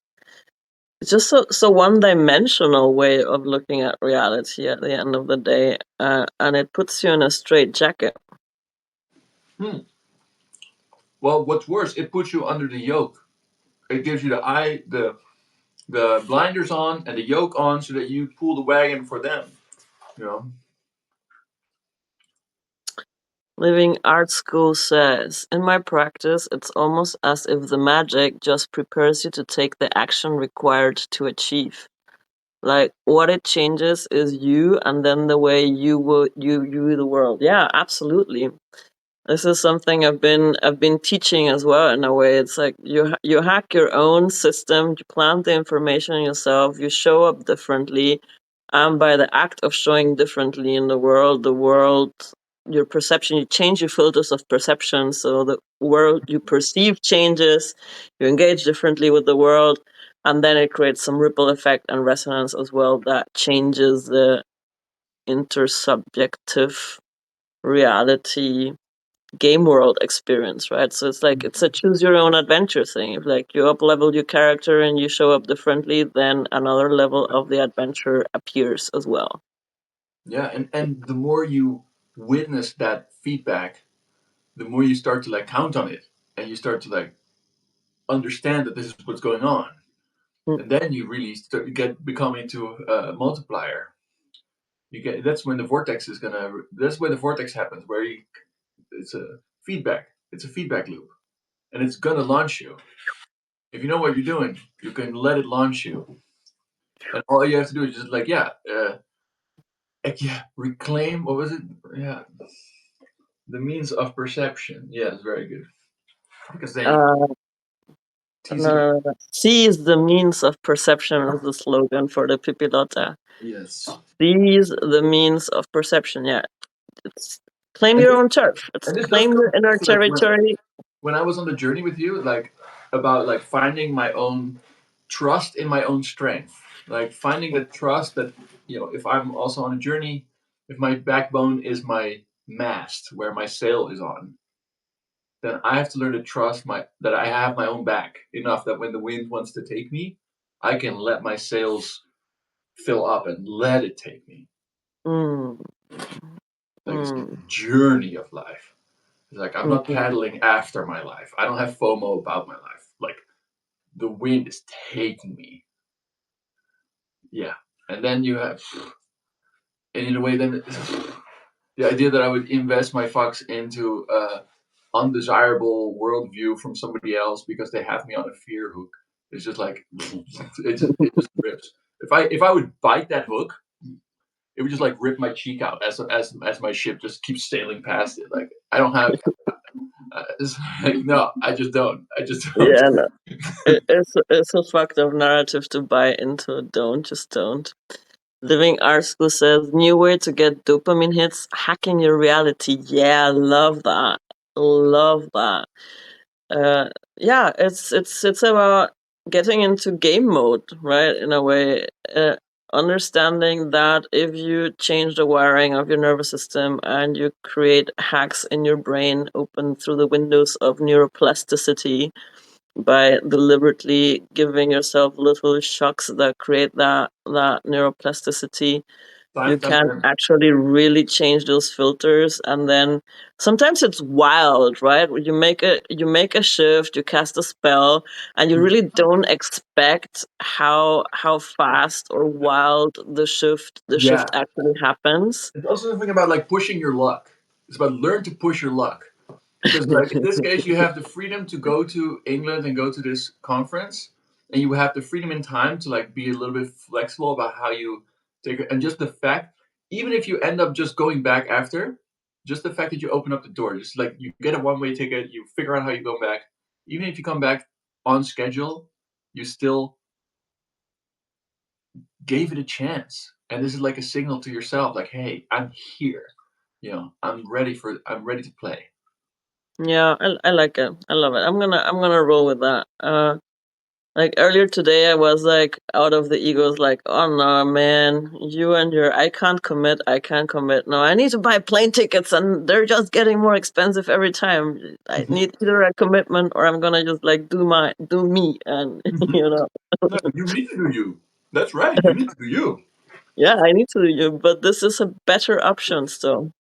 It's just so one-dimensional way of looking at reality at the end of the day, and it puts you in a straight jacket. Hmm. Well, what's worse, it puts you under the yoke. It gives you the blinders on and the yoke on so that you pull the wagon for them. You know. Living Art School says, in my practice, it's almost as if the magic just prepares you to take the action required to achieve. Like what it changes is you and then the way you view the world. Yeah, absolutely. This is something I've been teaching as well in a way. It's like you hack your own system, you plant the information yourself, you show up differently, and by the act of showing differently in the world, your perception, you change your filters of perception, so the world you perceive changes, you engage differently with the world, and then it creates some ripple effect and resonance as well that changes the intersubjective reality game world experience, right? So it's like it's a choose your own adventure thing. If like you up level your character and you show up differently, then another level of the adventure appears as well. Yeah, and the more you witness that feedback, the more you start to like count on it, and you start to like understand that this is what's going on, Mm. and then you really become into a multiplier. You get that's when the vortex is gonna. That's where the vortex happens, where it's a feedback. It's a feedback loop, and it's gonna launch you. If you know what you're doing, you can let it launch you, and all you have to do is just like yeah, reclaim. What was it? Yeah, the means of perception. Yeah, it's very good because then you Uh, tease it. no, seize the means of perception is the slogan for the Pipilota. Yes. Seize the means of perception. Yeah, it's claim And your this own turf. It's and this does claim come your inner back to like territory. when I was on the journey with you, like about like finding my own trust in my own strength, like finding the trust that if I'm also on a journey, if my backbone is my mast where my sail is on, then I have to learn to trust my that I have my own back enough that when the wind wants to take me, I can let my sails fill up and let it take me. Mm, Like it's mm, the journey of life. It's like I'm not mhm. paddling after my life. I don't have FOMO about my life. Like the wind is taking me. Yeah. And then you have, and in a way, then the idea that I would invest my fucks into undesirable worldview from somebody else because they have me on a fear hook is just like it just rips. If I would bite that hook, it would just like rip my cheek out as my ship just keeps sailing past it. Like I don't have. It's like, no, I just don't. I just don't. Yeah, no. It's a fucked up narrative to buy into. Don't, just don't. Living Art School says new way to get dopamine hits, hacking your reality. Yeah, love that. Love that. Uh, yeah, it's about getting into game mode, right? In a way, understanding that if you change the wiring of your nervous system and you create hacks in your brain, open through the windows of neuroplasticity by deliberately giving yourself little shocks that create that neuroplasticity, you can Time. actually really change those filters. And then sometimes it's wild, right? You make a shift, you cast a spell, and you really don't expect how fast or wild the shift Yeah. actually happens. It's also something about like pushing your luck. It's about learn to push your luck. Because like in this case, you have the freedom to go to England and go to this conference, and you have the freedom in time to like be a little bit flexible about how you take it. And just the fact, even if you end up just going back after, just the fact that you open up the door, just like you get a one-way ticket, you figure out how you go back. Even if you come back on schedule, you still gave it a chance. And this is like a signal to yourself, like, hey, I'm here. I'm ready to play. Yeah, I like it. I love it. I'm gonna roll with that. Like earlier today, I was like out of the egos, like, oh no, man, you and your I can't commit, I can't commit. No, I need to buy plane tickets, and they're just getting more expensive every time. I need either a commitment or I'm gonna just like do me, and you know, No, you need to do you. That's right. You need to do you. yeah, I need to do you, but this is a better option still.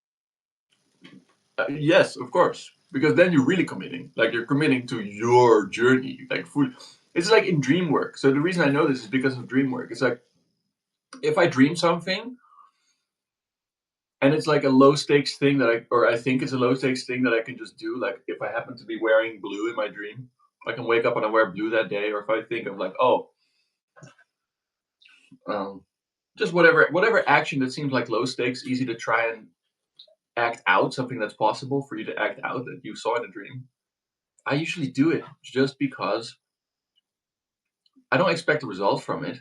Yes, of course. Because then you're really committing. Like you're committing to your journey. Like food. It's like in dream work. So the reason I know this is because of dream work. It's like if I dream something and it's like a low stakes thing or I think it's a low stakes thing that I can just do. Like if I happen to be wearing blue in my dream, I can wake up and I wear blue that day. Or if I think of like, oh, um, just whatever action that seems like low stakes, easy to try and act out, something that's possible for you to act out that you saw in a dream. I usually do it just because I don't expect a result from it.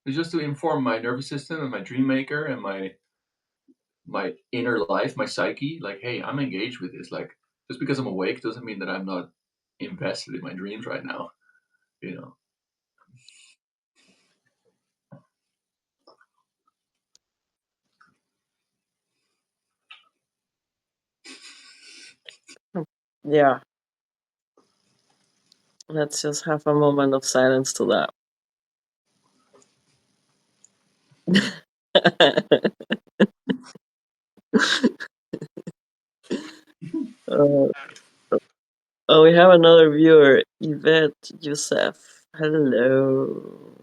It's just to inform my nervous system and my dream maker and my inner life, my psyche. Like, hey, I'm engaged with this. Like, just because I'm awake doesn't mean that I'm not invested in my dreams right now. You know. Yeah, let's just have a moment of silence to that. uh, Oh, we have another viewer, Yvette Youssef. Hello.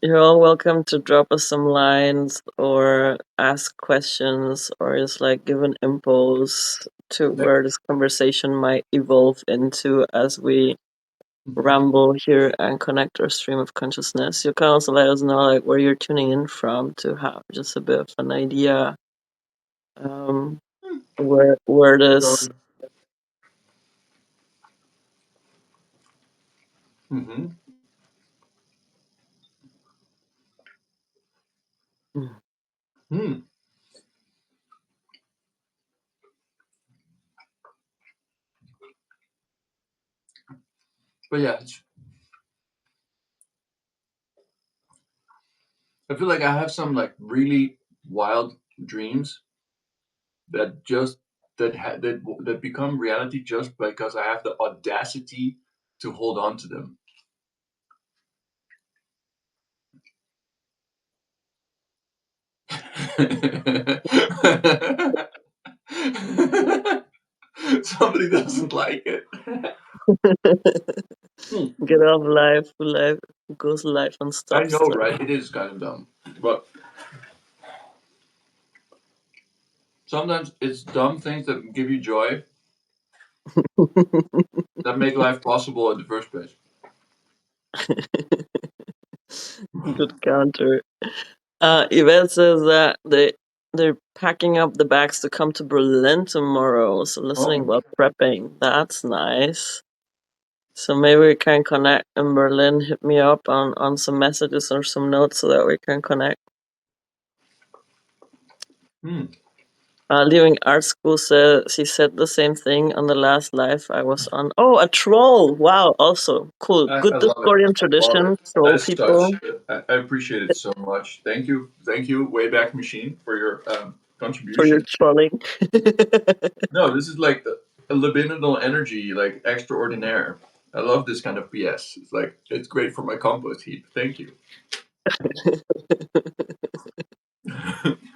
You're all welcome to drop us some lines or ask questions or just like give an impulse to Like, where this conversation might evolve into as we ramble here and connect our stream of consciousness. You can also let us know like where you're tuning in from to have just a bit of an idea um where this mm-hmm. Hmm. But yeah, I feel like I have some like really wild dreams that just that become reality just because I have the audacity to hold on to them. Somebody doesn't like it. Get off live goes live on I know, Substack. right? It is kind of dumb, but sometimes it's dumb things that give you joy that make life possible in the first place. Good counter. Yvette says that they're packing up the bags to come to Berlin tomorrow. So listening Oh, while prepping. That's nice. So maybe we can connect in Berlin. Hit me up on some messages or some notes so that we can connect. Leaving art school says she said the same thing on the last live I was on. Oh, a troll! Wow, also cool. I Good love it. Discordian I love tradition. it. Troll That's such. people I appreciate it so much. Thank you, Wayback Machine, for your for your contribution. trolling. No, this is like a libidinal energy, like extraordinaire. I love this kind of BS. It's like it's great for my compost heap. Thank you.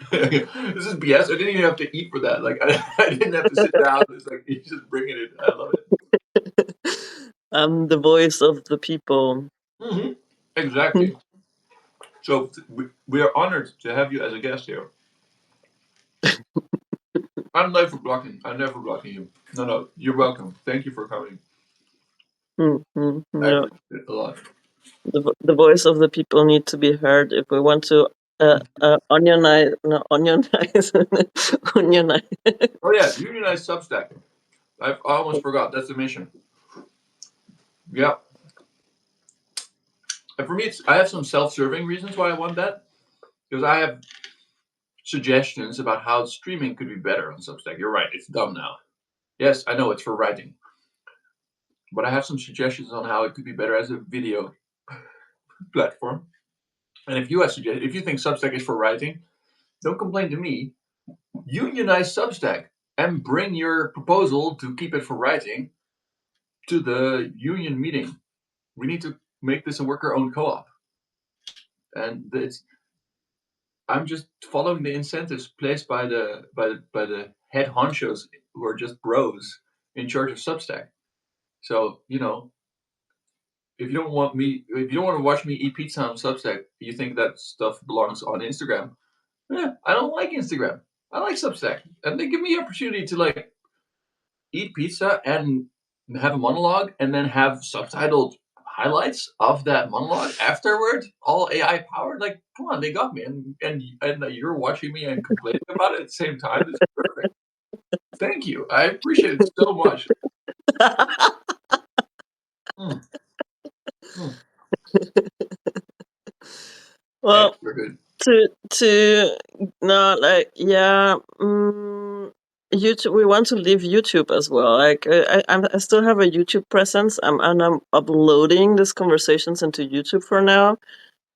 This is BS. I didn't even have to eat for that. Like I didn't have to sit down. It's like you just bring it in. I love it. I'm the voice of the people. Exactly. So we are honored to have you as a guest here. I'm never blocking. You. No, you're welcome. Thank you for coming. I Yeah. appreciate it a lot. The voice of the people need to be heard if we want to onionize, no, onionize, onionize. Oh yeah, unionize Substack. I almost forgot. That's the mission. Yeah. And for me, I have some self-serving reasons why I want that. Because I have suggestions about how streaming could be better on Substack. You're right. It's dumb now. Yes, I know it's for writing. But I have some suggestions on how it could be better as a video platform. And if you think Substack is for writing, don't complain to me. Unionize Substack and bring your proposal to keep it for writing to the union meeting. We need to make this a worker-owned co-op. And I'm just following the incentives placed by the head honchos who are just bros in charge of Substack. So if you don't want to watch me eat pizza on Substack, you think that stuff belongs on Instagram. Yeah, I don't like Instagram. I like Substack, and they give me the opportunity to like eat pizza and have a monologue, and then have subtitled highlights of that monologue afterward, all AI powered. Like, come on, they got me, and you're watching me and complaining about it at the same time. It's perfect. Thank you. I appreciate it so much. Mm, mm. Well, We're good. to no, like, yeah, YouTube. We want to leave YouTube as well. Like, I still have a YouTube presence. I'm uploading these conversations into YouTube for now.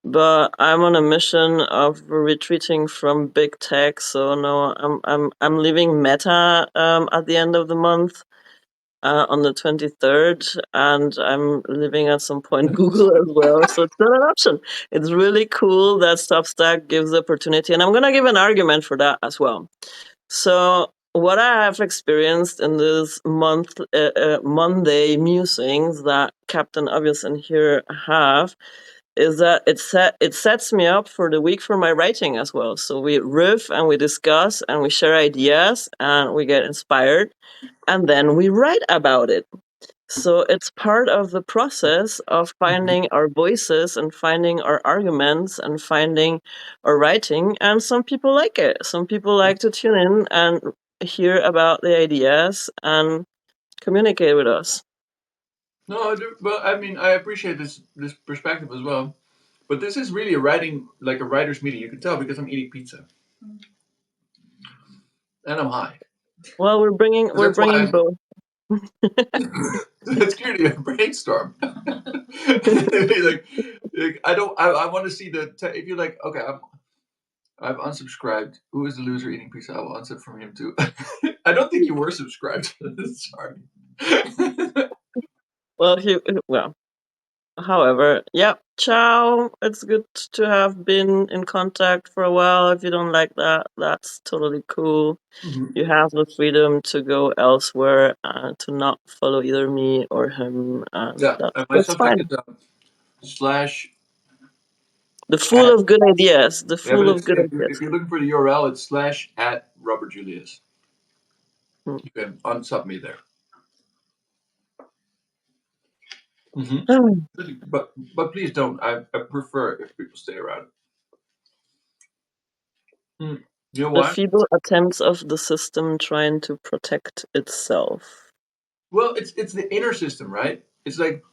But I'm on a mission of retreating from big tech, so no, I'm leaving Meta at the end of the month, on the 23rd, and I'm leaving at some point Google as well. So it's not an option. It's really cool that Substack gives the opportunity, and I'm gonna give an argument for that as well. So what I have experienced in this Monday musings that Captain Obvious and here have is that it sets me up for the week for my writing as well. So we riff and we discuss and we share ideas and we get inspired and then we write about it. So it's part of the process of finding our voices and finding our arguments and finding our writing. And some people like it. Some people like to tune in and hear about the ideas and communicate with us. No, but I mean, I appreciate this perspective as well. But this is really a writer's meeting. You can tell because I'm eating pizza and I'm high. Well, we're That's why bringing both. That's clearly a brainstorm. I want to see if you're like, okay, I've unsubscribed. Who is the loser eating pizza? I will unsub from him too. I don't think you were subscribed. Sorry. Well, however, yeah, Ciao. It's good to have been in contact for a while. If you don't like that, that's totally cool. Mhm. You have the freedom to go elsewhere and to not follow either me or him, and Yeah, and my that's subject fine. is slash The fool at. of good ideas. The Yeah, but fool of it's good if ideas. you're looking for the URL, it's slash at Robert Julius. Hmm. You can unsub me there. Hmm. But please don't. I prefer if people stay around. Mm. You know The why? feeble attempts of the system trying to protect itself. Well, it's the inner system, right? It's like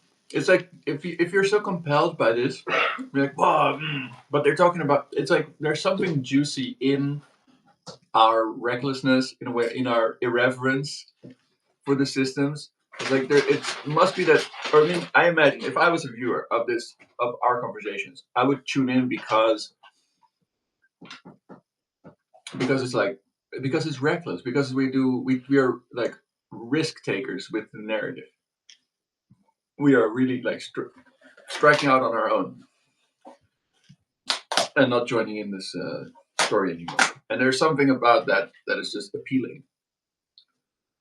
if you're so compelled by this, you're like, wow. But they're talking about it's like there's something juicy in our recklessness, in a way, in our irreverence for the systems. It's like there, it must be that. Or I mean, I imagine if I was a viewer of our conversations, I would tune in because it's like because it's reckless because we are like risk takers with the narrative. We are really like striking out on our own and not joining in this story anymore. And there's something about that that is just appealing.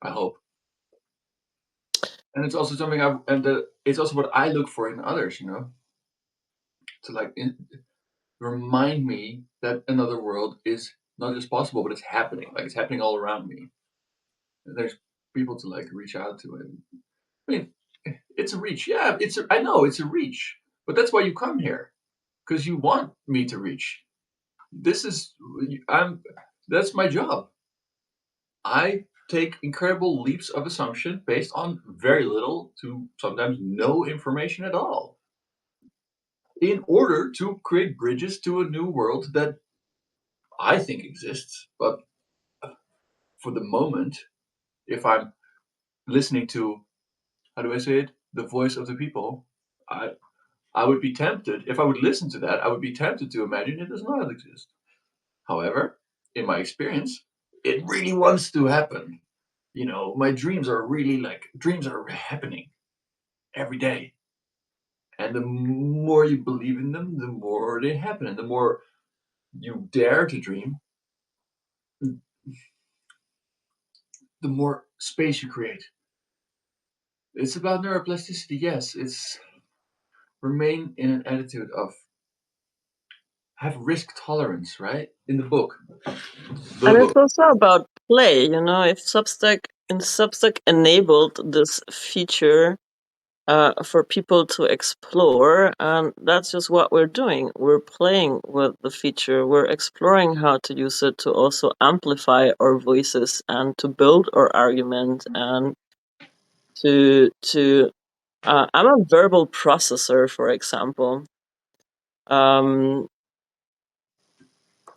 I hope, and it's also something it's also what I look for in others. To like remind me that another world is not just possible, but it's happening. Like it's happening all around me. And there's people to like reach out to, and I mean, it's a reach. Yeah, I know it's a reach, but that's why you come here because you want me to reach. This is I'm. That's my job. I take incredible leaps of assumption based on very little to sometimes no information at all in order to create bridges to a new world that I think exists. But for the moment, if I'm listening to, how do I say it, the voice of the people, I I would be tempted, if I would listen to that, I would be tempted to imagine it does not exist. However, in my experience, it really wants to happen. My dreams are really like dreams are happening every day. And the more you believe in them, the more they happen. And the more you dare to dream, the more space you create. It's about neuroplasticity, yes. It's remain in an attitude of have risk tolerance, right? In the book. The And it's book. also about play, if Substack enabled this feature for people to explore, and that's just what we're doing. We're playing with the feature. We're exploring how to use it to also amplify our voices and to build our argument and to I'm a verbal processor, for example. Um,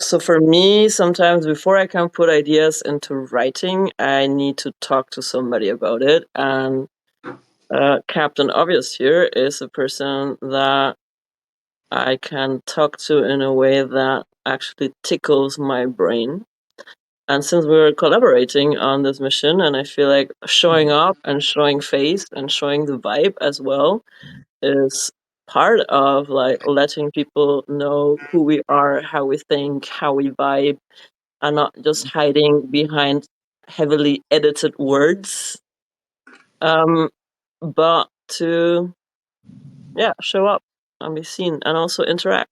so for me, sometimes before I can put ideas into writing, I need to talk to somebody about it. And Captain Obvious here is a person that I can talk to in a way that actually tickles my brain. And since we were collaborating on this mission, and I feel like showing up and showing face and showing the vibe as well is part of like letting people know who we are, how we think, how we vibe, and not just hiding behind heavily edited words. Um, but to show up and be seen and also interact.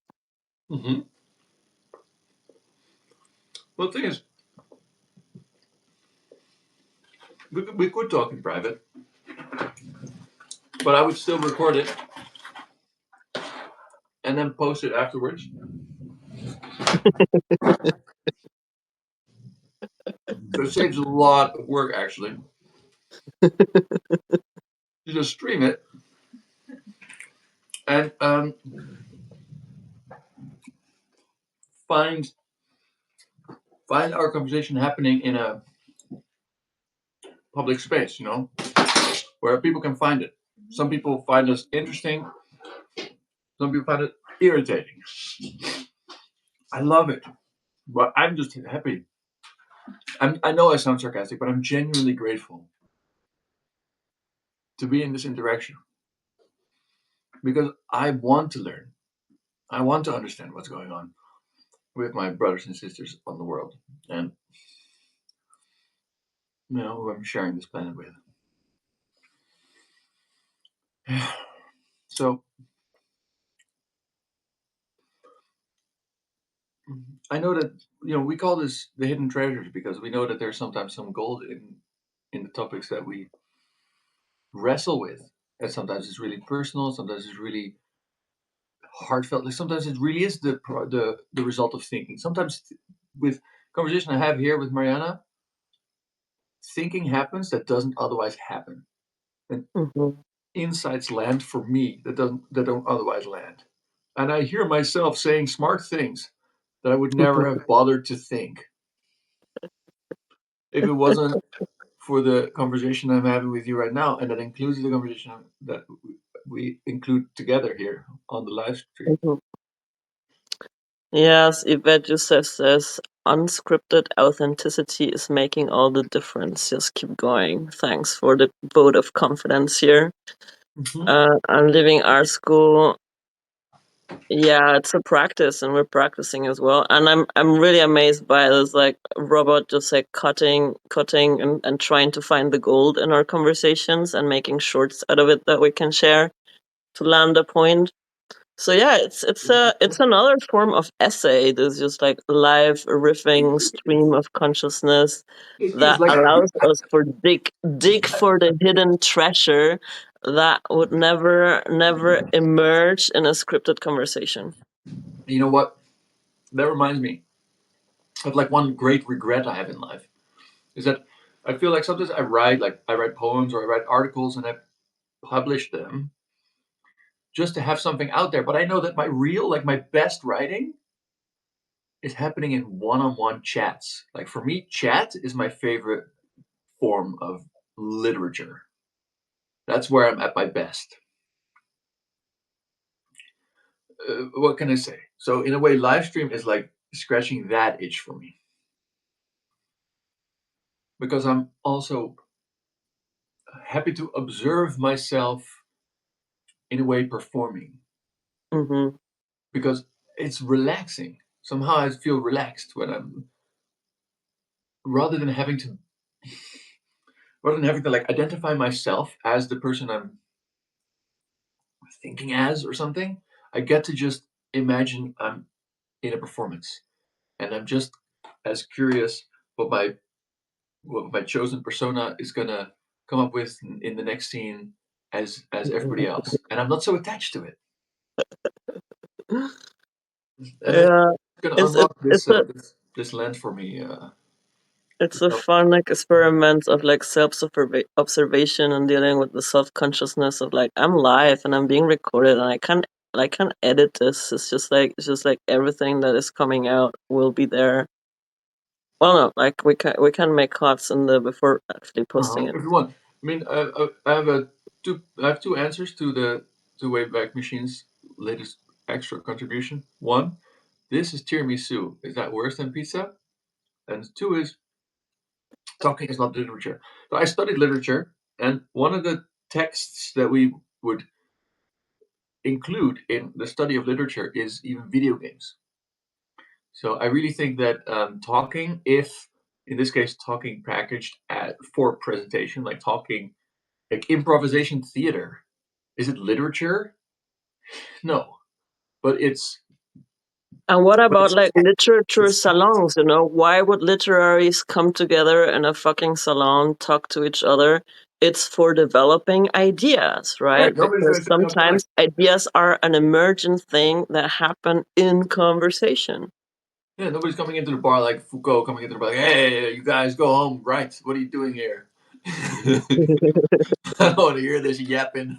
Hmm. Well, the thing is, we could talk in private, but I would still record it and then post it afterwards. So it saves a lot of work, actually. You just stream it and find find our conversation happening in a public space, where people can find it. Some people find us interesting. Some people find it irritating. I love it, but I'm just happy. I know I sound sarcastic, but I'm genuinely grateful to be in this interaction. because I want to learn. I want to understand what's going on with my brothers and sisters on the world, and who I'm sharing this planet with. So I know that we call this the hidden treasures because we know that there's sometimes some gold in the topics that we wrestle with, and sometimes it's really personal, sometimes it's really heartfelt. Like sometimes it really is the result of thinking. Sometimes with conversation I have here with Mariana, thinking happens that doesn't otherwise happen, and Mhm. insights land for me that don't otherwise land. And I hear myself saying smart things that I would never have bothered to think if it wasn't for the conversation I'm having with you right now, and that includes the conversation that we include together here on the live stream. Mhm. Yes, Yvette Joseph says unscripted authenticity is making all the difference. Just keep going. Thanks for the vote of confidence here. Mm-hmm. I'm leaving art school. Yeah, it's a practice, and we're practicing as well. And I'm really amazed by this, like robot just like cutting, and trying to find the gold in our conversations and making shorts out of it that we can share to land a point. So yeah, it's another form of essay. There's just like live It riffing is. stream of consciousness It is that like allows us for dig for the hidden treasure that would never emerge in a scripted conversation. you know what? That reminds me of like one great regret I have in life is that I feel like sometimes I write poems or I write articles and I publish them just to have something out there. But I know that my best writing is happening in one-on-one chats. Like for me, chat is my favorite form of literature. That's where I'm at my best. What can I say? So in a way, live stream is like scratching that itch for me because I'm also happy to observe myself in a way performing Mm-hmm. because it's relaxing. Somehow I feel relaxed when I'm rather than having to like identify myself as the person I'm thinking as or something. I get to just imagine I'm in a performance and I'm just as curious what my chosen persona is gonna come up with in the next scene as everybody else, and I'm not so attached to it. And it's Yeah, gonna it's it, unlock it's a this land for me. it's a fun like experiment of like observation and dealing with the self consciousness of like I'm live and I'm being recorded and I can't edit this. It's just like everything that is coming out will be there. Well, no, like we can make cuts in the before actually posting it. If you want, I mean, I have two answers to the to Wayback Machine's latest extra contribution. One, this is tiramisu. Is that worse than pizza? And two is talking is not literature. So I studied literature, and one of the texts that we would include in the study of literature is even video games. So I really think that talking, if in this case talking packaged for presentation, like talking, like improvisation theater, is it literature? No, but it's And what but about it's like literature it's salons? Why would literaries come together in a fucking salon, talk to each other? It's for developing ideas, right. right? Nobody's going Because to say they'll be like, sometimes ideas are an emergent thing that happen in conversation. yeah, nobody's coming into the bar like Foucault coming into the bar like, hey, you guys go home, right? What are you doing here? I don't want to hear this yapping.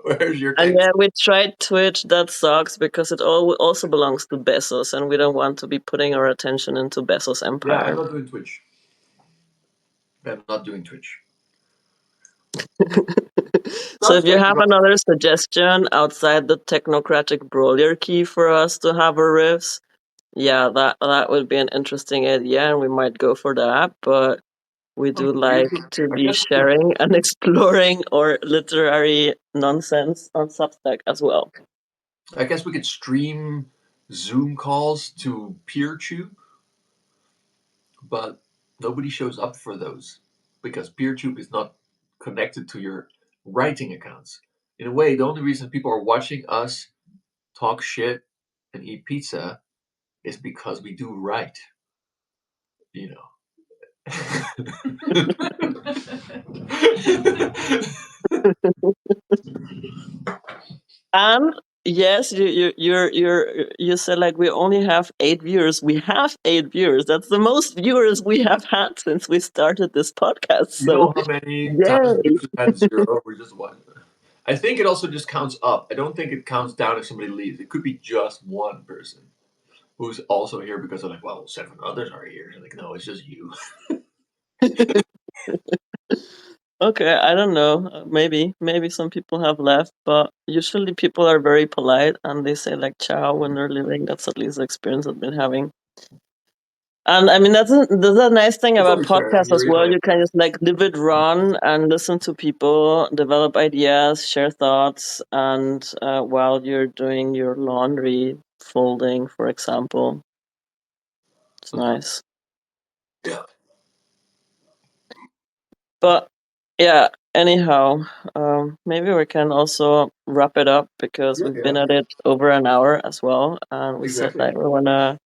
Where's your And text? yeah, we tried Twitch. That sucks because it all also belongs to Bezos, and we don't want to be putting our attention into Bezos' Yeah, I'm empire. not doing Twitch. I'm not doing Twitch. So if Sounds you like have another suggestion outside the technocratic brolyarchy for us to have our riffs, yeah, that would be an interesting idea, and we might go for that. But we do something weird. like to I be guess we could. sharing and exploring our literary nonsense on Substack as well. I guess we could stream Zoom calls to PeerTube, but nobody shows up for those because PeerTube is not connected to your writing accounts. In a way, the only reason people are watching us talk shit and eat pizza is because we do write. You know. And yes, you said like we only have 8 viewers. We have 8 viewers. That's the most viewers we have had since we started this podcast. You know So how many times yay! we've had 0? We're just one. I think it also just counts up. I don't think it counts down if somebody leaves. It could be just one person who's also here because they're like, well, 7 others are here. Like, no, it's just you. Okay, I don't know. Maybe some people have left, but usually people are very polite and they say like ciao when they're leaving. That's at least the experience I've been having. And I mean that's a nice thing It's about only fair. podcasts as You're in well. my You can just like live it run and listen to people, develop ideas, share thoughts, and while you're doing your laundry folding, for example, it's nice. Yeah. But yeah, anyhow, maybe we can also wrap it up because we've been Yeah. at it over an hour as well, and we said Exactly. like we wanna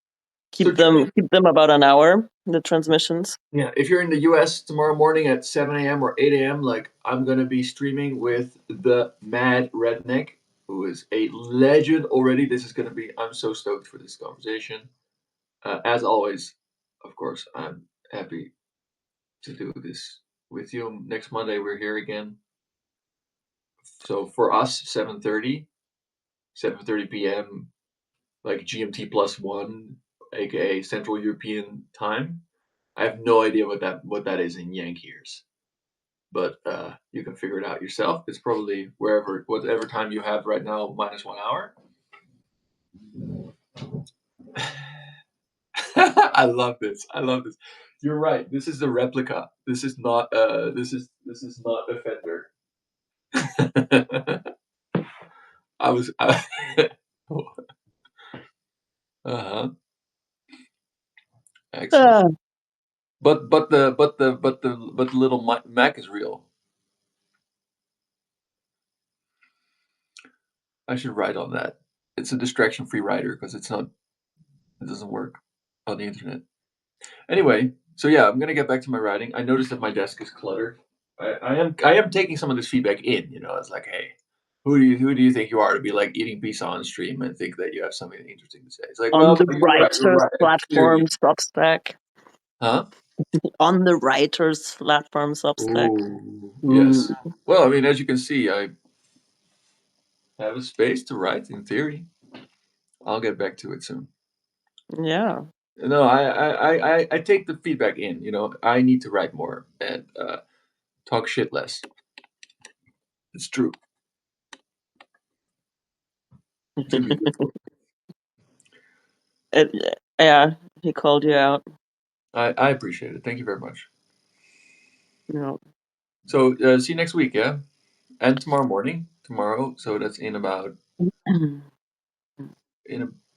So keep them about an hour, the transmissions. yeah, if you're in the US tomorrow morning at 7 a.m. or 8 a.m., like I'm gonna be streaming with the Mad Redneck, who is a legend already. This is gonna be. I'm so stoked for this conversation. As always, of course, I'm happy to do this with you. Next Monday we're here again. So for us, 7:30 p.m. like GMT +1, aka Central European time. I have no idea what that is in Yankee years, but you can figure it out yourself. It's probably whatever time you have right now minus 1 hour. I love this. I love this. You're right. This is the replica. This is not. This is not a Fender. I was. Uh-huh. Excellent. Ah, But the little Mac is real. I should write on that. It's a distraction-free writer because it doesn't work on the internet. Anyway, so yeah, I'm gonna get back to my writing. I noticed that my desk is cluttered. I am taking some of this feedback in. It's like, hey, who do you think you are to be like eating pizza on stream and think that you have something interesting to say? It's like, on well, the no, you're right. You're writers right. platform Clearly, Substack. huh? On the writers platform Substack. Ooh, yes. Mm, Well, I mean, as you can see, I have a space to write. In theory, I'll get back to it soon. yeah. No, I take the feedback in. I need to write more and talk shit less. It's true. To be difficult. Yeah, he called you out. I appreciate it. Thank you very much. No. So see you next week, yeah, and tomorrow morning. Tomorrow, so that's in a,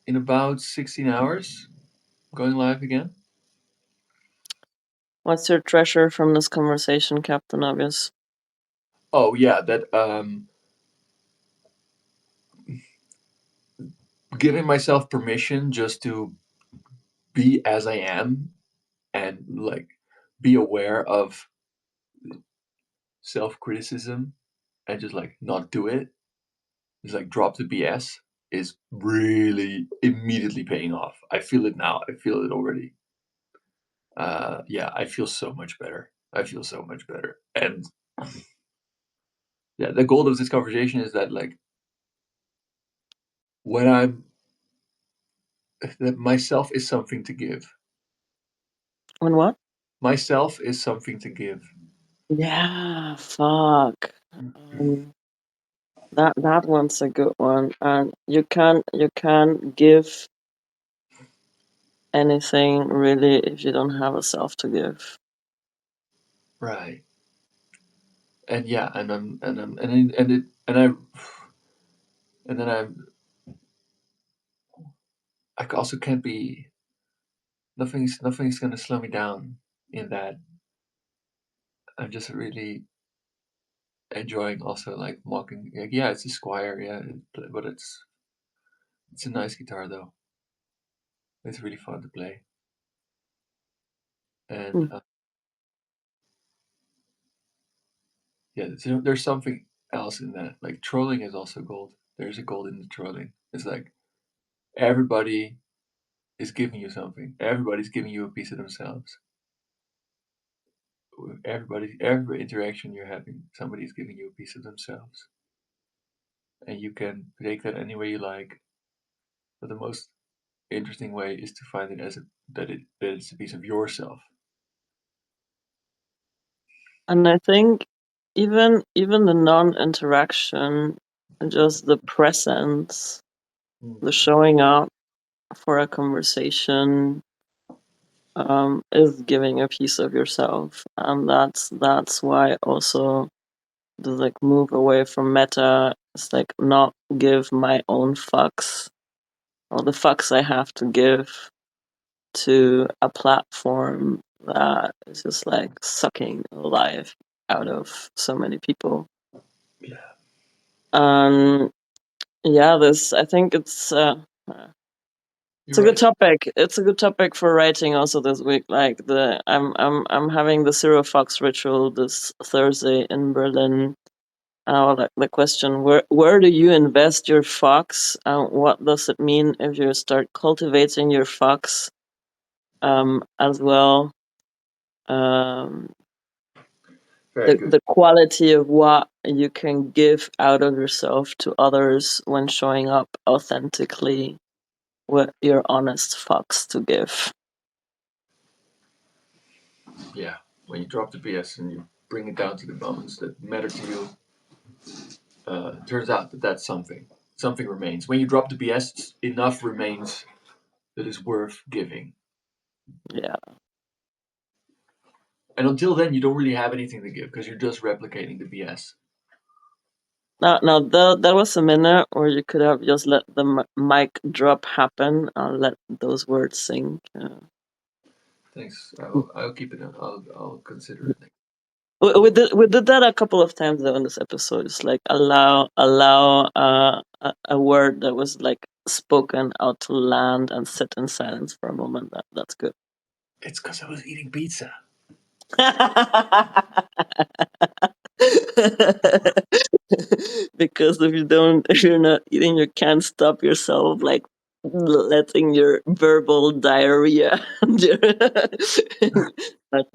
in about 16 hours, going live again. What's your treasure from this conversation, Captain Obvious? Oh yeah, that giving myself permission just to be as I am and like be aware of self criticism and just like not do it. Just like drop the BS is really immediately paying off. I feel it now. I feel it already. Yeah, I feel so much better. I feel so much better. And yeah, the goal of this conversation is that like when I'm that myself is something to give. On what? Myself is something to give. Yeah, fuck. Um, that one's a good one. And you can't give anything really if you don't have a self to give. Right. and yeah, and it and then I also can't be nothing's gonna slow me down in that. I'm just really enjoying also like walking. Like, yeah, it's a Squire, yeah, but it's a nice guitar though. It's really fun to play, and Hmm. yeah, there's something else in that. Like trolling is also gold. There's a gold in the trolling. It's like everybody is giving you something. Everybody's giving you a piece of themselves. Every interaction you're having, somebody's giving you a piece of themselves, and you can take that any way you like. But the most interesting way is to find it as that it's a piece of yourself. And I think even the non-interaction, just the presence, the Mm. showing up for a conversation, is giving a piece of yourself, and that's why also the like move away from meta is like not give my own fucks or the fucks I have to give to a platform that is just like sucking life out of so many people. Yeah, Um, yeah, this I think it's you're a good right. topic. It's a good topic for writing also this week. Like I'm having the Zero Fox ritual this Thursday in Berlin. Like the question, where do you invest your fox? What does it mean if you start cultivating your fox as well? Um, Very the good. quality of what you can give out of yourself to others when showing up authentically with your honest fox to give. Yeah, when you drop the BS and you bring it down to the moments that matter to you, turns out that that's something. Something remains. When you drop the BS, enough remains that is worth giving. Yeah. And until then, you don't really have anything to give because you're just replicating the BS. Now that was a minute where you could have just let the mic drop happen. I'll let those words sink. Thanks. I'll keep it. I'll consider it. We did that a couple of times though in this episode. It's like allow a word that was like spoken out to land and sit in silence for a moment. That's good. It's because I was eating pizza. Because if you're not eating, you can't stop yourself like letting your verbal diarrhea. That's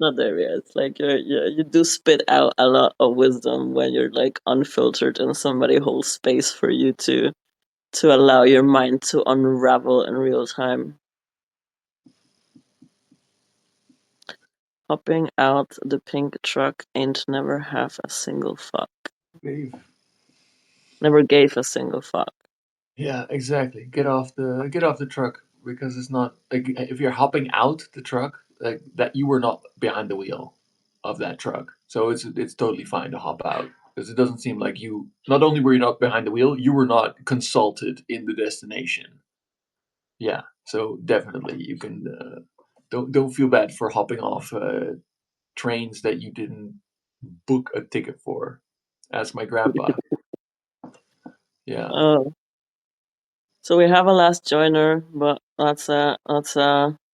not diarrhea. It's like you do spit out a lot of wisdom when you're like unfiltered and somebody holds space for you to allow your mind to unravel in real time. Hopping out the pink truck ain't never have a single fuck. Dave. Never gave a single fuck. Yeah, exactly. Get off the truck because it's not like if you're hopping out the truck, like that you were not behind the wheel of that truck. So it's totally fine to hop out because it doesn't seem like you not only were you not behind the wheel, you were not consulted in the destination. Yeah. So definitely you can don't feel bad for hopping off trains that you didn't book a ticket for. Ask my grandpa. Yeah. Oh, so we have a last joiner, but that's a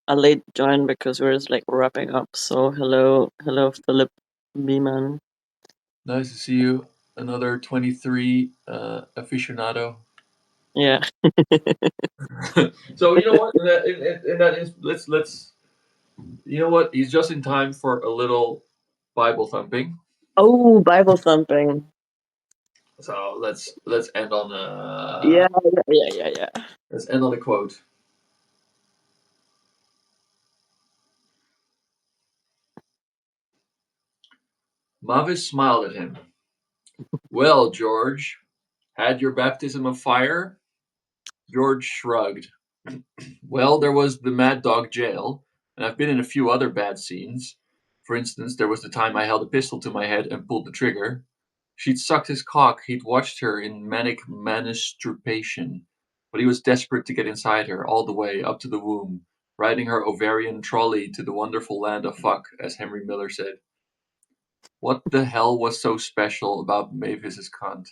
late join because we're just like wrapping up. So hello Philip Beeman. Nice to see you. Another 23 aficionado. Yeah. So you know what? In that let's you know what? He's just in time for a little Bible thumping. Oh, Bible thumping. So let's end on Yeah, yeah, yeah, yeah. let's end on a quote. Mavis smiled at him. Well, George, had your baptism of fire? George shrugged. Well, there was the Mad Dog jail, and I've been in a few other bad scenes. For instance, there was the time I held a pistol to my head and pulled the trigger. She'd sucked his cock, he'd watched her in manic masturbation, but he was desperate to get inside her, all the way, up to the womb, riding her ovarian trolley to the wonderful land of fuck, as Henry Miller said. What the hell was so special about Mavis's cunt?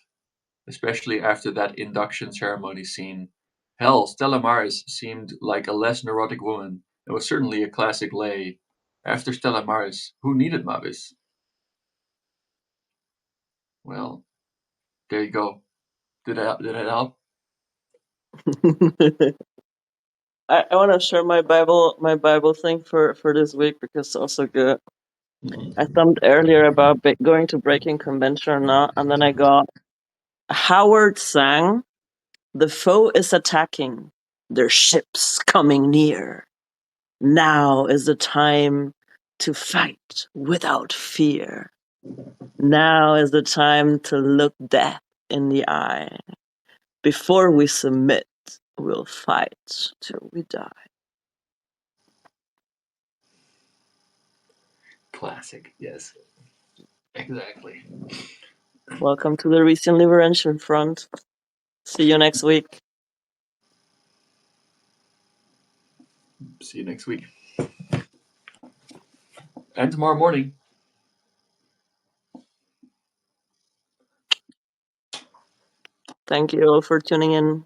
Especially after that induction ceremony scene. Hell, Stella Maris seemed like a less neurotic woman, and was certainly a classic lay. After Stella Maris, who needed Mavis? Well, there you go. Did that help? I want to share my Bible thing for this week because it's also good. I thumbed earlier about going to breaking convention or not, and then I got Howard sang, "The foe is attacking, their ships coming near. Now is the time to fight without fear. Now is the time to look death in the eye. Before we submit, we'll fight till we die." Classic, yes. Exactly. Welcome to the Recent Liberation Front. See you next week. See you next week. And tomorrow morning. Thank you all for tuning in.